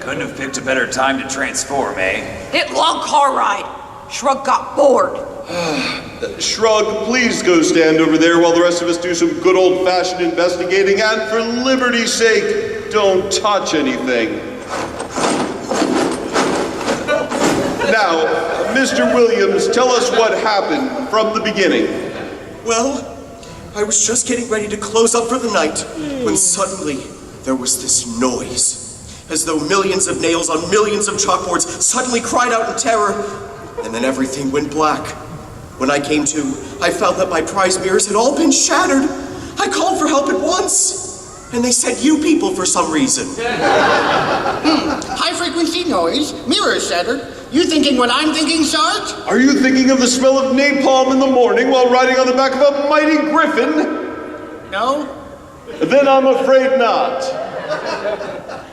Couldn't have picked a better time to transform, eh?
Hit long car ride. Shrug got bored.
Shrug, please go stand over there while the rest of us do some good old-fashioned investigating, and for liberty's sake, don't touch anything. Now, Mr. Williams, tell us what happened from the beginning.
Well, I was just getting ready to close up for the night when suddenly there was this noise. As though millions of nails on millions of chalkboards suddenly cried out in terror, and then everything went black. When I came to, I found that my prize mirrors had all been shattered. I called for help at once, and they said you people for some reason.
High frequency noise, mirrors shattered. You thinking what I'm thinking, Sarge?
Are you thinking of the smell of napalm in the morning while riding on the back of a mighty griffin?
No.
Then I'm afraid not.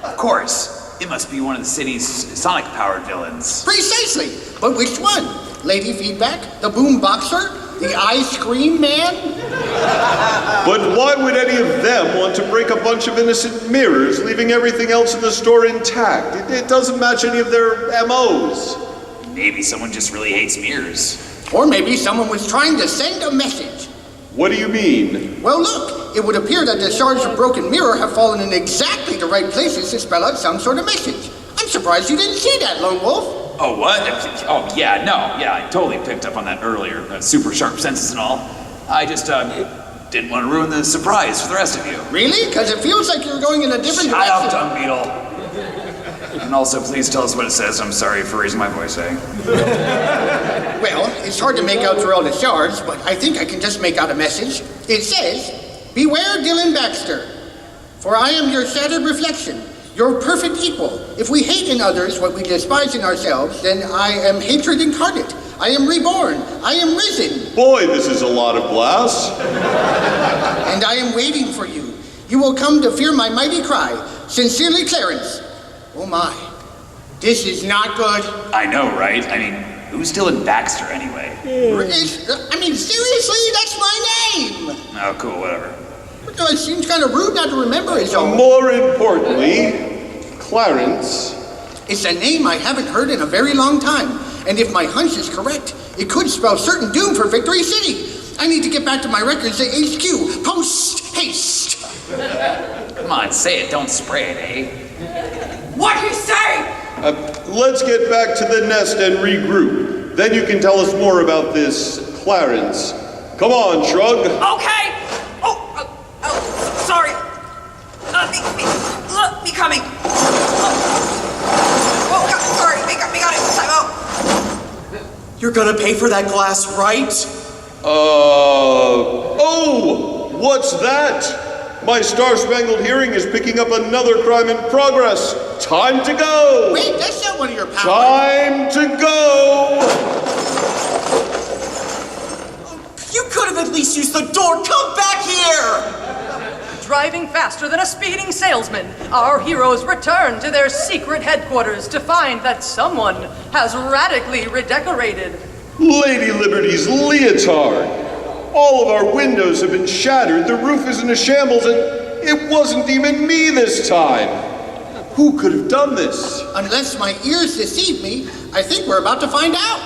Of course. It must be one of the city's sonic-powered villains.
Precisely. But which one? Lady Feedback? The Boom Boxer? The Ice Cream Man?
But why would any of them want to break a bunch of innocent mirrors, leaving everything else in the store intact? It doesn't match any of their MOs.
Maybe someone just really hates mirrors.
Or maybe someone was trying to send a message.
What do you mean?
Well, look, it would appear that the shards of broken mirror have fallen in exactly the right places to spell out some sort of message. I'm surprised you didn't see that, Lone Wolf.
Oh, what? Oh, yeah, no. Yeah, I totally picked up on that earlier. Super sharp senses and all. I just, didn't want to ruin the surprise for the rest of you.
Really? Because it feels like you're going in a different
Shut
direction.
up, Dung Beetle. And also, please tell us what it says. I'm sorry for raising my voice, eh?
Well, it's hard to make out through all the shards, but I think I can just make out a message. It says, "Beware Dylan Baxter, for I am your shattered reflection, your perfect equal. If we hate in others what we despise in ourselves, then I am hatred incarnate. I am reborn. I am risen.
Boy, this is a lot of glass.
And I am waiting for you. You will come to fear my mighty cry. Sincerely, Clarence." Oh my, this is not good.
I know, right? I mean, who's Dylan Baxter anyway?
Seriously, that's my name.
Oh, cool, whatever.
It seems kind of rude not to remember his own.
More importantly, Clarence.
It's a name I haven't heard in a very long time. And if my hunch is correct, it could spell certain doom for Victory City. I need to get back to my records at HQ. Post haste.
Come on, say it, don't spray it, eh?
What'd he say?
Let's get back to the nest and regroup. Then you can tell us more about this Clarence. Come on, Shrug.
Okay. Sorry. Me coming. Oh, God, sorry. Me got it. Time out.
You're gonna pay for that glass, right?
Oh, what's that? My star-spangled hearing is picking up another crime in progress. Time to go.
Wait, that's not one of your powers.
Time to go.
You could have at least used the door. Come back here.
driving faster than a speeding salesman, our heroes return to their secret headquarters to find that someone has radically redecorated.
Lady Liberty's leotard! All of our windows have been shattered, the roof is in a shambles, and it wasn't even me this time! Who could have done this?
Unless my ears deceive me, I think we're about to find out.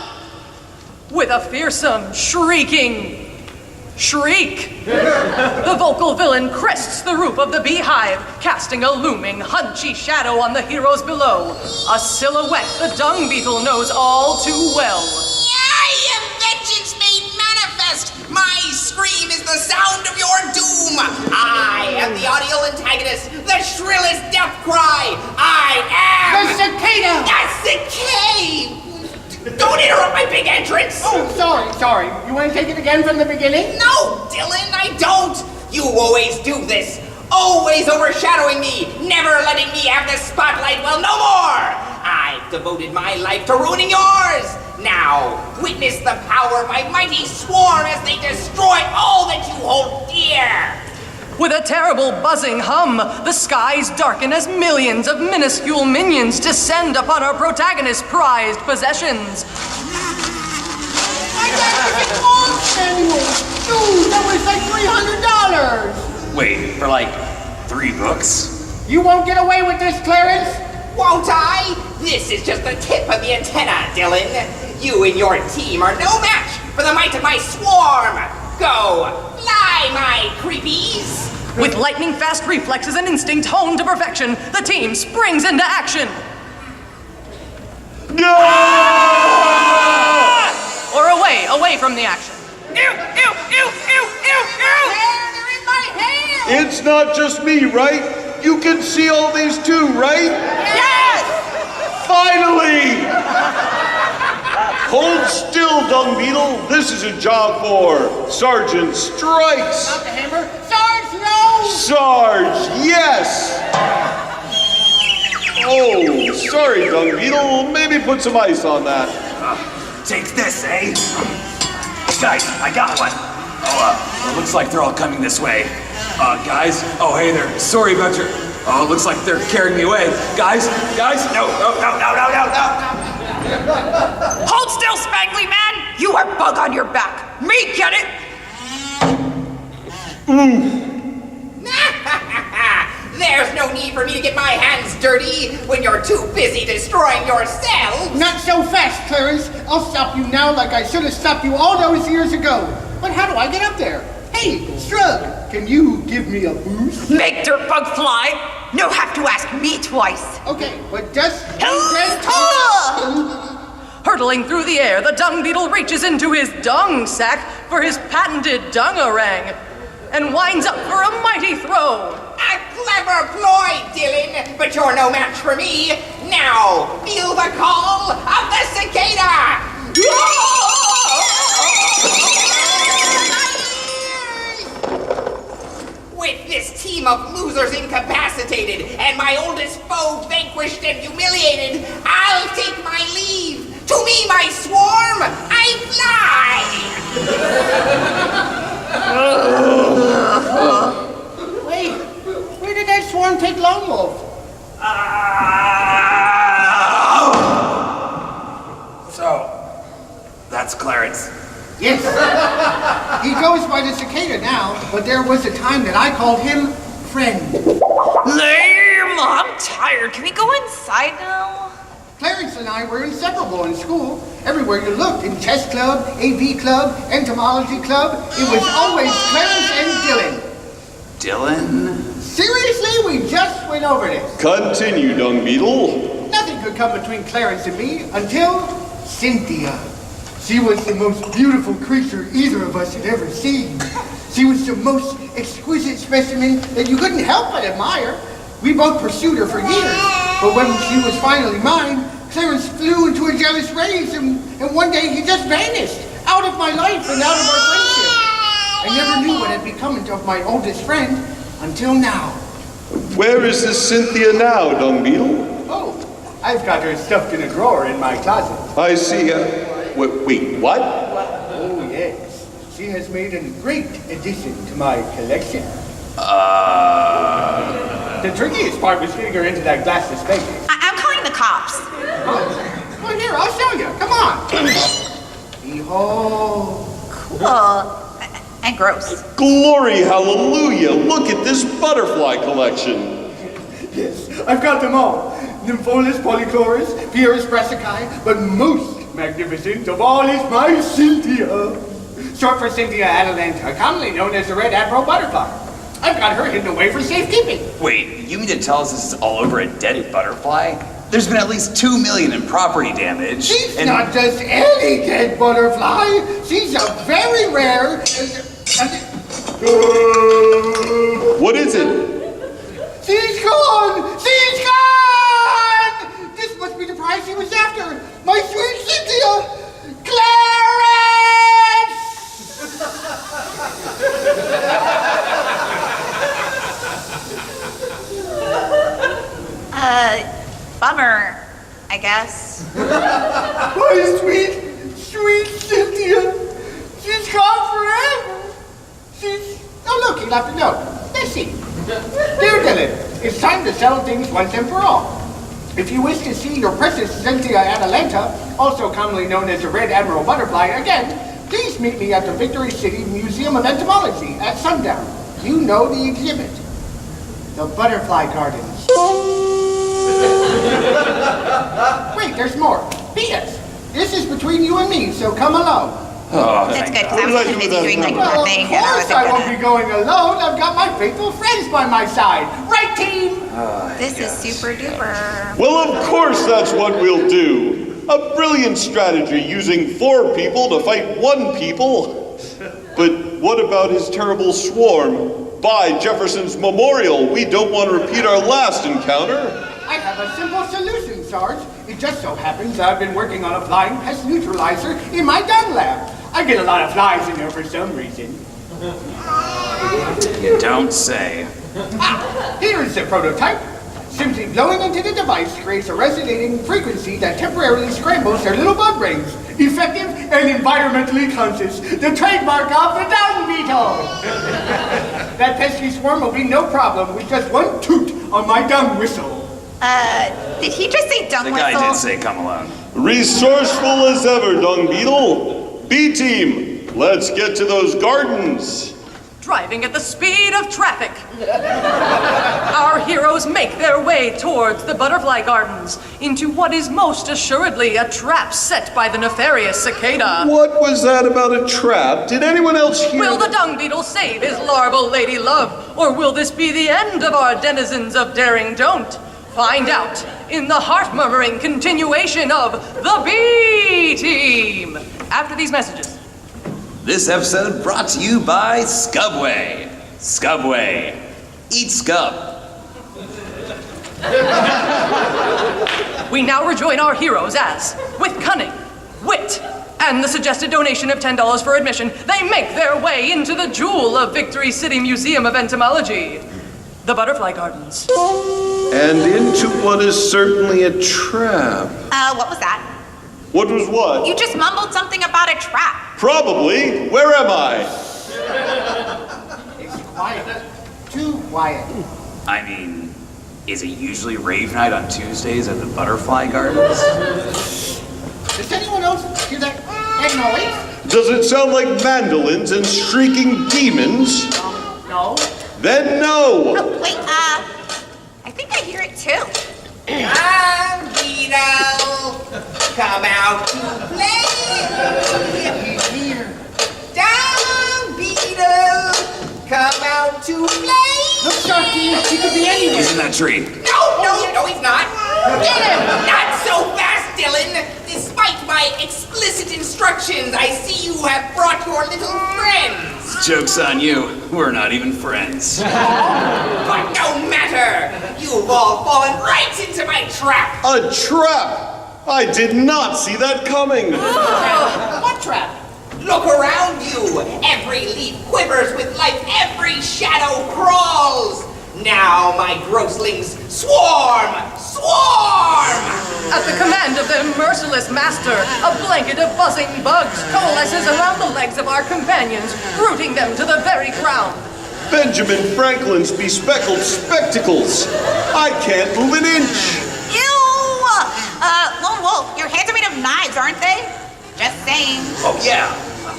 With a fearsome, shrieking shriek, the vocal villain crests the roof of the beehive, casting a looming, hunchy shadow on the heroes below. A silhouette the dung beetle knows all too well.
I am vengeance made manifest. My scream is the sound of your doom. I am the audio antagonist, the shrillest death cry. I am
The cicada!
the cicada. Don't interrupt my big entrance!
Oh, sorry. You want to take it again from the beginning?
No, Dylan, I don't! You always do this! Always overshadowing me! Never letting me have the spotlight! Well, no more! I've devoted my life to ruining yours! Now, witness the power of my mighty swarm as they destroy all that you hold dear!
With a terrible buzzing hum, the skies darken as millions of minuscule minions descend upon our protagonist's prized possessions.
My magnificent launch manual! Dude, that was like $300!
Wait, for like 3 books?
You won't get away with this, Clarence!
Won't I? This is just the tip of the antenna, Dylan. You and your team are no match for the might of my swarm! Go! Fly, my creepies!
With lightning-fast reflexes and instinct honed to perfection, the team springs into action.
No!
Or away from the action.
Ew, ew, ew, ew, ew, ew! They're in my hand!
It's not just me, right? You can see all these too, right?
Yes!
Finally! Hold still, dung beetle. This is a job for Sergeant Strikes.
Not the hammer. Sarge, no!
Sarge, yes! Oh, sorry, dung beetle. Maybe put some ice on that.
Take this, eh? Guys, I got one. Oh, it looks like they're all coming this way. Guys? Oh, hey there. Sorry about your... Oh, it looks like they're carrying me away. Guys? No.
Hold still, Spangly Man! You are bug on your back. Me get it!
There's no need for me to get my hands dirty when you're too busy destroying yourselves.
Not so fast, Clarence. I'll stop you now like I should have stopped you all those years ago. But how do I get up there? Hey, Shrug, can you give me a boost?
Make dirt bug fly? No have to ask me twice.
Okay, but just...
Hurtling through the air, the dung beetle reaches into his dung sack for his patented dungarang and winds up for a mighty throw.
A clever ploy, Dylan, but you're no match for me. Now, feel the call of the cicada! With this team of losers incapacitated and my oldest foe vanquished and humiliated, I'll take my leave. To me, my swarm, I
fly! Wait, where did that swarm take Lone Wolf?
So, that's Clarence.
Yes. He goes by the cicada now, but there was a time that I called him friend.
Lame! I'm tired. Can we go inside now?
Clarence and I were inseparable in school. Everywhere you looked, in chess club, AV club, entomology club, it was always Clarence and Dylan.
Dylan?
Seriously, we just went over this.
Continue, dung beetle.
Nothing could come between Clarence and me until Cynthia. She was the most beautiful creature either of us had ever seen. She was the most exquisite specimen that you couldn't help but admire. We both pursued her for years, but when she was finally mine, Clarence flew into a jealous rage, and one day he just vanished, out of my life and out of our friendship. I never knew what had become of my oldest friend until now.
Where is this Cynthia now, dung beetle?
Oh, I've got her stuffed in a drawer in my closet.
I see. Wait, what?
Oh, yes. She has made a great addition to my collection. The trickiest part was getting her into that glass of space.
I'm calling the cops.
Well, here, I'll show you. Come on. Behold.
Cool. And gross.
Glory, hallelujah! Look at this butterfly collection.
Yes, I've got them all. Nympholis polychloris, Pieris brassicae, but most magnificent of all is my Cynthia. Short for Cynthia atalanta, commonly known as the Red Admiral Butterfly. I've got her hidden away for safekeeping.
Wait, you mean to tell us this is all over a dead butterfly? There's been at least $2 million in property damage.
She's not just any dead butterfly. She's a very rare...
What is it?
She's gone! She's gone! This must be the prize he was after. My sweet Cynthia! Clarence!
Bummer, I guess.
My sweet, sweet Cynthia! She's gone forever! Oh look, he left a note. Let's see. Dear Dylan, it's time to settle things once and for all. If you wish to see your precious Cynthia atalanta, also commonly known as the Red Admiral Butterfly, again, please meet me at the Victory City Museum of Entomology at sundown. You know the exhibit. The Butterfly Gardens. Wait, there's more. P.S. This is between you and me, so come alone.
Oh,
that's good, because I was too busy doing like more thing.
Well, of course I won't be going alone. I've got my faithful friends by my side. Right, team?
This is super duper.
Well, of course that's what we'll do. A brilliant strategy using 4 people to fight 1 people. But what about his terrible swarm? By Jefferson's memorial, we don't want to repeat our last encounter.
I have a simple solution, Sarge. It just so happens I've been working on a flying pest neutralizer in my dung lab. I get a lot of flies in there for some reason.
You don't say.
Here's the prototype. Simply blowing into the device creates a resonating frequency that temporarily scrambles their little bug brains. Effective and environmentally conscious. The trademark of the dung beetle. That pesky swarm will be no problem with just 1 toot on my dung whistle.
Did he just say dung whistle?
The guy did say come alone.
Resourceful as ever, Dung Beetle. B-Team, let's get to those gardens.
Driving at the speed of traffic, our heroes make their way towards the Butterfly Gardens, into what is most assuredly a trap set by the nefarious cicada.
What was that about a trap? Did anyone else hear?
Will the dung beetle save his larval lady love, or will this be the end of our denizens of Daring Don't? Find out in the heart-murmuring continuation of the B-Team, after these messages.
This episode brought to you by Scubway. Scubway. Eat scub.
We now rejoin our heroes as, with cunning, wit, and the suggested donation of $10 for admission, they make their way into the jewel of Victory City Museum of Entomology, the Butterfly Gardens.
And into what is certainly a trap.
What was that?
What was what?
You just mumbled something about a trap.
Probably. Where am I?
It's quiet. Too quiet.
I mean, is it usually rave night on Tuesdays at the Butterfly Gardens?
Does anyone else hear that noise?
Does it sound like mandolins and shrieking demons?
No.
Then no.
Oh, wait, I think I hear it too.
Dung beetle, come out to play.
He's here.
Dung beetle, come out to play.
Look, Sharky, he could be anywhere.
He's in that tree.
No, he's not. Not so fast, Dylan. Despite my explicit instructions, I see you have brought your little friends.
Joke's on you. We're not even friends.
But no matter. You've all fallen right into my trap.
A trap! I did not see that coming.
What trap? Look around you. Every leaf quivers with life. Every shadow crawls. Now, my grosslings, swarm! Swarm!
At the command of their merciless master, a blanket of buzzing bugs coalesces around the legs of our companions, rooting them to the very ground.
Benjamin Franklin's bespeckled spectacles. I can't move an inch.
Ew! Lone Wolf, your hands are made of knives, aren't they? Just saying.
Oh yeah,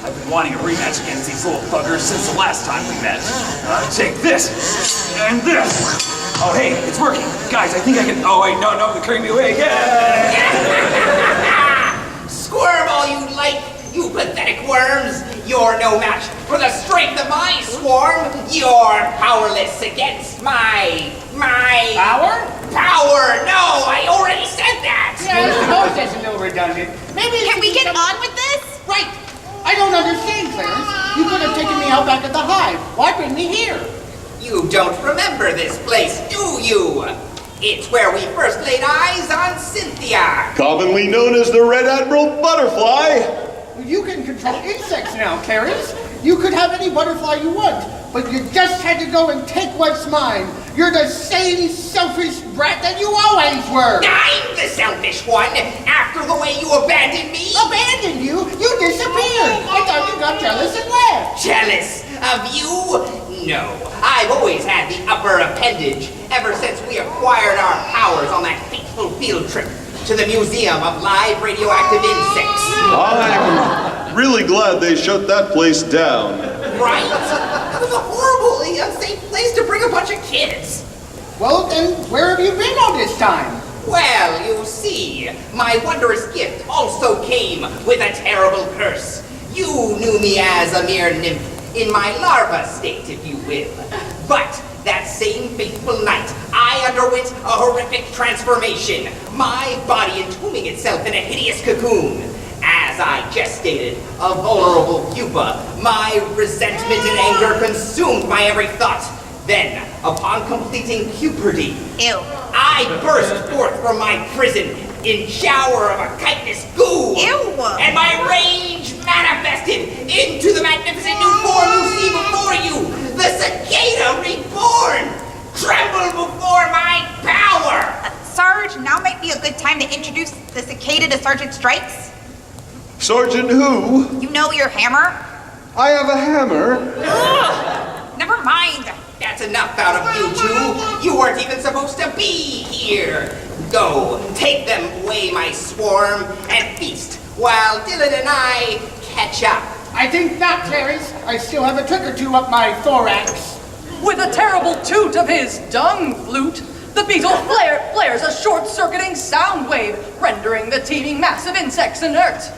I've been wanting a rematch against these little buggers since the last time we met. Take this, and this. Oh hey, it's working. Guys, I think I can, oh wait, no, they're carrying me away again.
Squirm all you like, you pathetic worms. You're no match for the strength of my swarm. You're powerless against my...
Power?
Power! No, I already said that!
Yeah, I suppose that's a little redundant. Maybe
Can we get on with this?
Right. I don't understand, Clarence. You could have taken me out back at the hive. Why bring me here?
You don't remember this place, do you? It's where we first laid eyes on Cynthia.
Commonly known as the Red Admiral Butterfly.
You can control insects now, Clarence. You could have any butterfly you want, but you just had to go and take what's mine. You're the same selfish brat that you always were.
I'm the selfish one, after the way you abandoned me.
Abandoned you? You disappeared. I thought you got jealous and left.
Jealous of you? No, I've always had the upper appendage, ever since we acquired our powers on that fateful field trip to the Museum of Live Radioactive Insects.
I'm really glad they shut that place down.
Right? It was a horribly unsafe place to bring a bunch of kids.
Well, then, where have you been all this time?
Well, you see, my wondrous gift also came with a terrible curse. You knew me as a mere nymph, in my larva state, if you will. But that same fateful night, I underwent a horrific transformation, my body entombing itself in a hideous cocoon. As I gestated a vulnerable pupa, my resentment and anger consumed my every thought. Then, upon completing puberty, I burst forth from my prison in shower of a chitinous goo. And my rage manifested into the magnificent new form you see before you, the cicada reborn. Tremble before my power.
Sarge, now might be a good time to introduce the cicada to Sergeant Strikes.
Sergeant who?
You know your hammer?
I have a hammer.
Never mind.
That's enough out of you two. You weren't even supposed to be here. Go, take them away, my swarm, and feast, while Dylan and I catch up.
I think not, Clarence. I still have a trick or two up my thorax.
With a terrible toot of his dung flute, the beetle flares a short-circuiting sound wave, rendering the teeming mass of insects inert.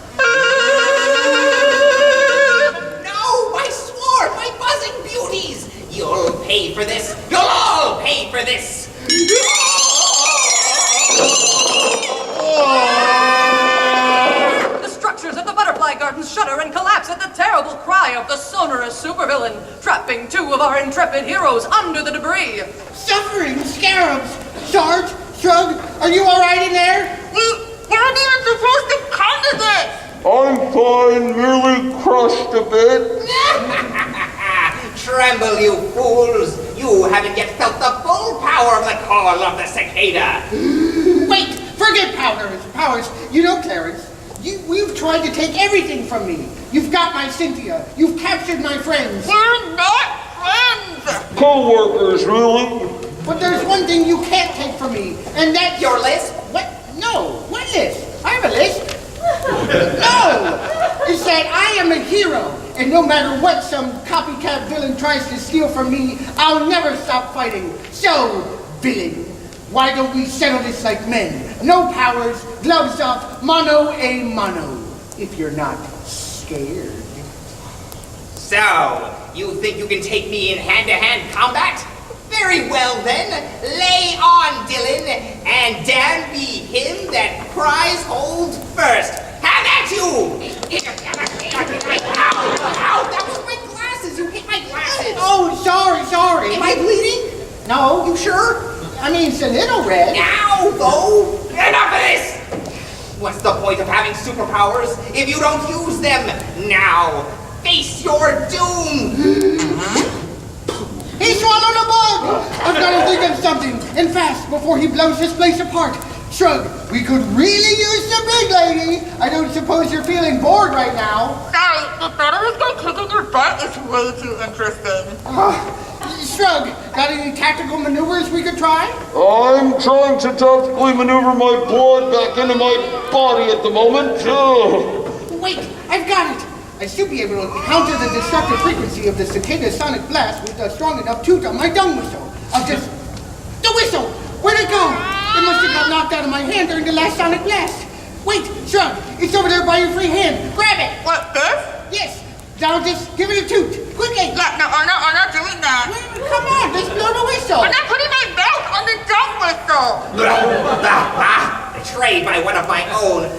No, my swarm, my buzzing beauties! You'll pay for this. You'll all pay for this.
The structures of the butterfly gardens shudder and collapse at the terrible cry of the sonorous supervillain, trapping two of our intrepid heroes under the debris.
Suffering scarabs! Sarge, Shrug, are you all right in there?
We weren't even supposed to come to this!
I'm fine, merely crushed a bit.
Tremble, you fools! You haven't yet felt the full power of the call of the cicada.
Wait, forget powers. You know, Clarence, you've tried to take everything from me. You've got my Cynthia. You've captured my friends.
We're not friends!
Co-workers, really?
But there's one thing you can't take from me, and that's...
Your list?
What? No, what list? I have a list. No! It's that I am a hero, and no matter what some copycat villain tries to steal from me, I'll never stop fighting. So, villain, why don't we settle this like men? No powers, gloves off, mano a mano, if you're not scared.
So, you think you can take me in hand-to-hand combat? Very well then, lay on, Dylan, and damn be him that cries hold first. Have at you! Ow! That was my glasses! You hit my glasses!
Oh, sorry.
Am I bleeding?
No.
You sure?
I mean, it's a little red.
Now, though, enough of this! What's the point of having superpowers if you don't use them? Now, face your doom!
He swallowed a bug! I've got to think of something, and fast, before he blows this place apart. Shrug, we could really use the big lady. I don't suppose you're feeling bored right now.
Sorry, the better is go kicking your butt is way too interesting.
Shrug, got any tactical maneuvers we could try?
I'm trying to tactically maneuver my blood back into my body at the moment.
Wait, I've got it. I should be able to counter the destructive frequency of the cicada sonic blast with a strong enough toot on my dung whistle. I'll just... The whistle! Where'd it go? It must have got knocked out of my hand during the last sonic blast. Wait, Shrug, it's over there by your free hand. Grab it.
What, this?
Yes. Now just give it a toot. Quickly.
No, I'm not doing that.
Come on, just blow the whistle.
I'm not putting my mouth on the dung whistle.
Betrayed by one of my own.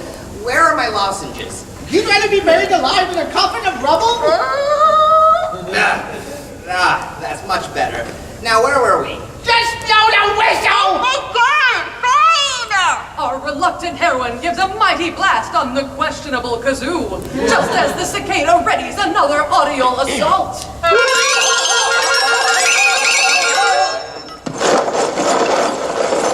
Where are my lozenges?
You'd rather be buried alive in a coffin of rubble?
That's much better. Now, where were we?
Just blow the whistle!
Oh my God, fine! Our reluctant heroine gives a mighty blast on the questionable kazoo, just as the cicada readies another audio assault.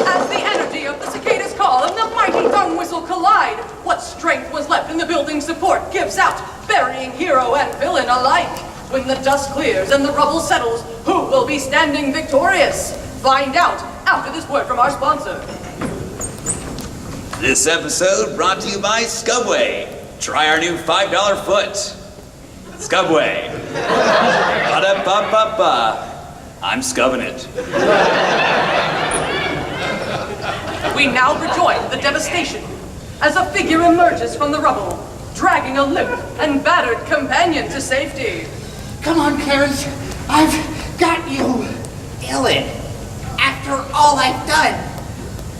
As the energy of the cicada's call and the mighty dung whistle collide, what strength was left in the building's support gives out, burying hero and villain alike. When the dust clears and the rubble settles, who will be standing victorious? Find out after this word from our sponsor.
This episode brought to you by Scubway. Try our new $5 foot. Scubway. Ba-da-ba-ba-ba. I'm scubbing it.
We now rejoin the devastation as a figure emerges from the rubble, dragging a limp and battered companion to safety.
Come on, Clarence. I've got you.
Dylan, after all I've done,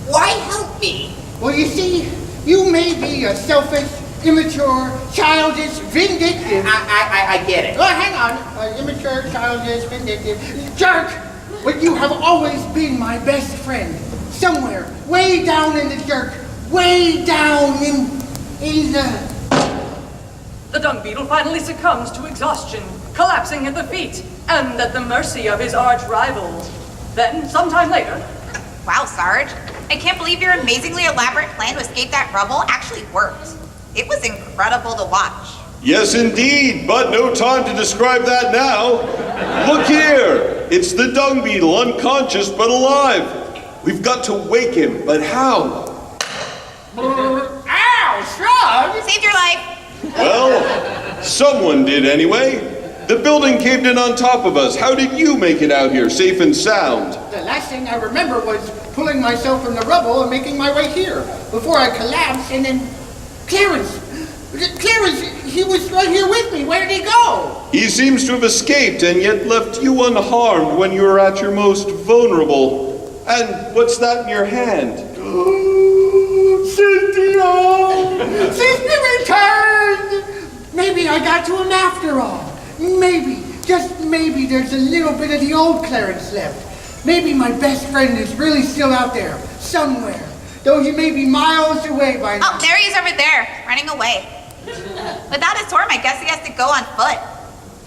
why help me?
Well, you see, you may be a selfish, immature, childish, vindictive...
I get it.
Oh, hang on. Immature, childish, vindictive... Jerk! But you have always been my best friend. Somewhere, way down in the jerk. Way down in the...
The dung beetle finally succumbs to exhaustion, collapsing at the feet and at the mercy of his arch rival. Then, sometime later...
Wow, Sarge. I can't believe your amazingly elaborate plan to escape that rubble actually worked. It was incredible to watch.
Yes, indeed, but no time to describe that now. Look here. It's the dung beetle, unconscious but alive. We've got to wake him, but how?
Ow, Shrug!
Saved your life.
Well, someone did anyway. The building caved in on top of us. How did you make it out here, safe and sound?
The last thing I remember was pulling myself from the rubble and making my way here, before I collapsed, and then... Clarence, he was right here with me. Where did he go?
He seems to have escaped and yet left you unharmed when you were at your most vulnerable. And what's that in your hand?
Cynthia! She's been returned! Maybe I got to him after all. Maybe, just maybe, there's a little bit of the old Clarence left. Maybe my best friend is really still out there, somewhere. Though he may be miles away by now.
Oh, there he is over there, running away. Without his storm, I guess he has to go on foot.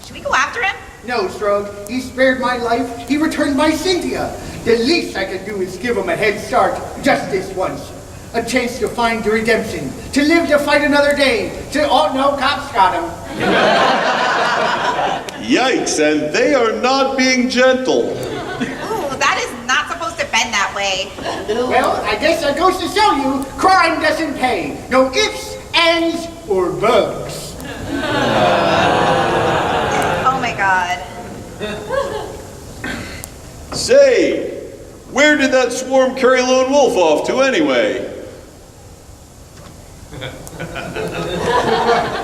Should we go after him?
No, Shrug. He spared my life. He returned my Cynthia. The least I can do is give him a head start, just this once. A chance to find redemption, to live to fight another day, oh no, cops got him.
Yikes, and they are not being gentle.
Ooh, that is not supposed to bend that way.
Well, I guess that goes to show you, crime doesn't pay. No ifs, ands, or bugs.
Oh my God.
Say, where did that swarm carry Lone Wolf off to anyway?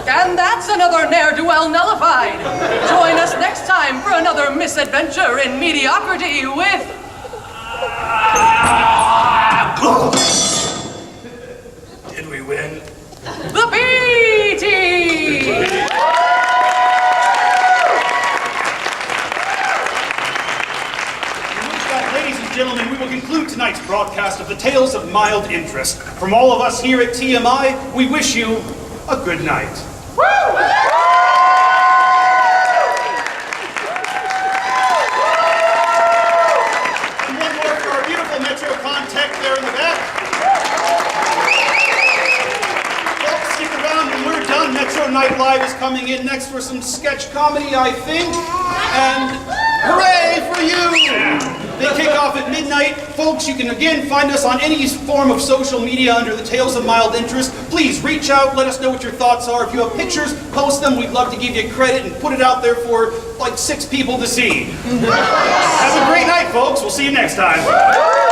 And that's another ne'er-do-well nullified. Join us next time for another misadventure in mediocrity with...
Did we win?
The B-Team!
Ladies and gentlemen, we will conclude tonight's broadcast of the Tales of Mild Interest. From all of us here at TMI, we wish you a good night. And one more for our beautiful Metrocon tech there in the back. Well, stick around when we're done. Metro Night Live is coming in next for some sketch comedy, I think. And hooray for
for you! They kick off at midnight. Folks, you can again find us on any form of social media under the Tales of Mild Interest. Please reach out, let us know what your thoughts are. If you have pictures, post them. We'd love to give you credit and put it out there for like 6 people to see. Have a great night, folks. We'll see you next time.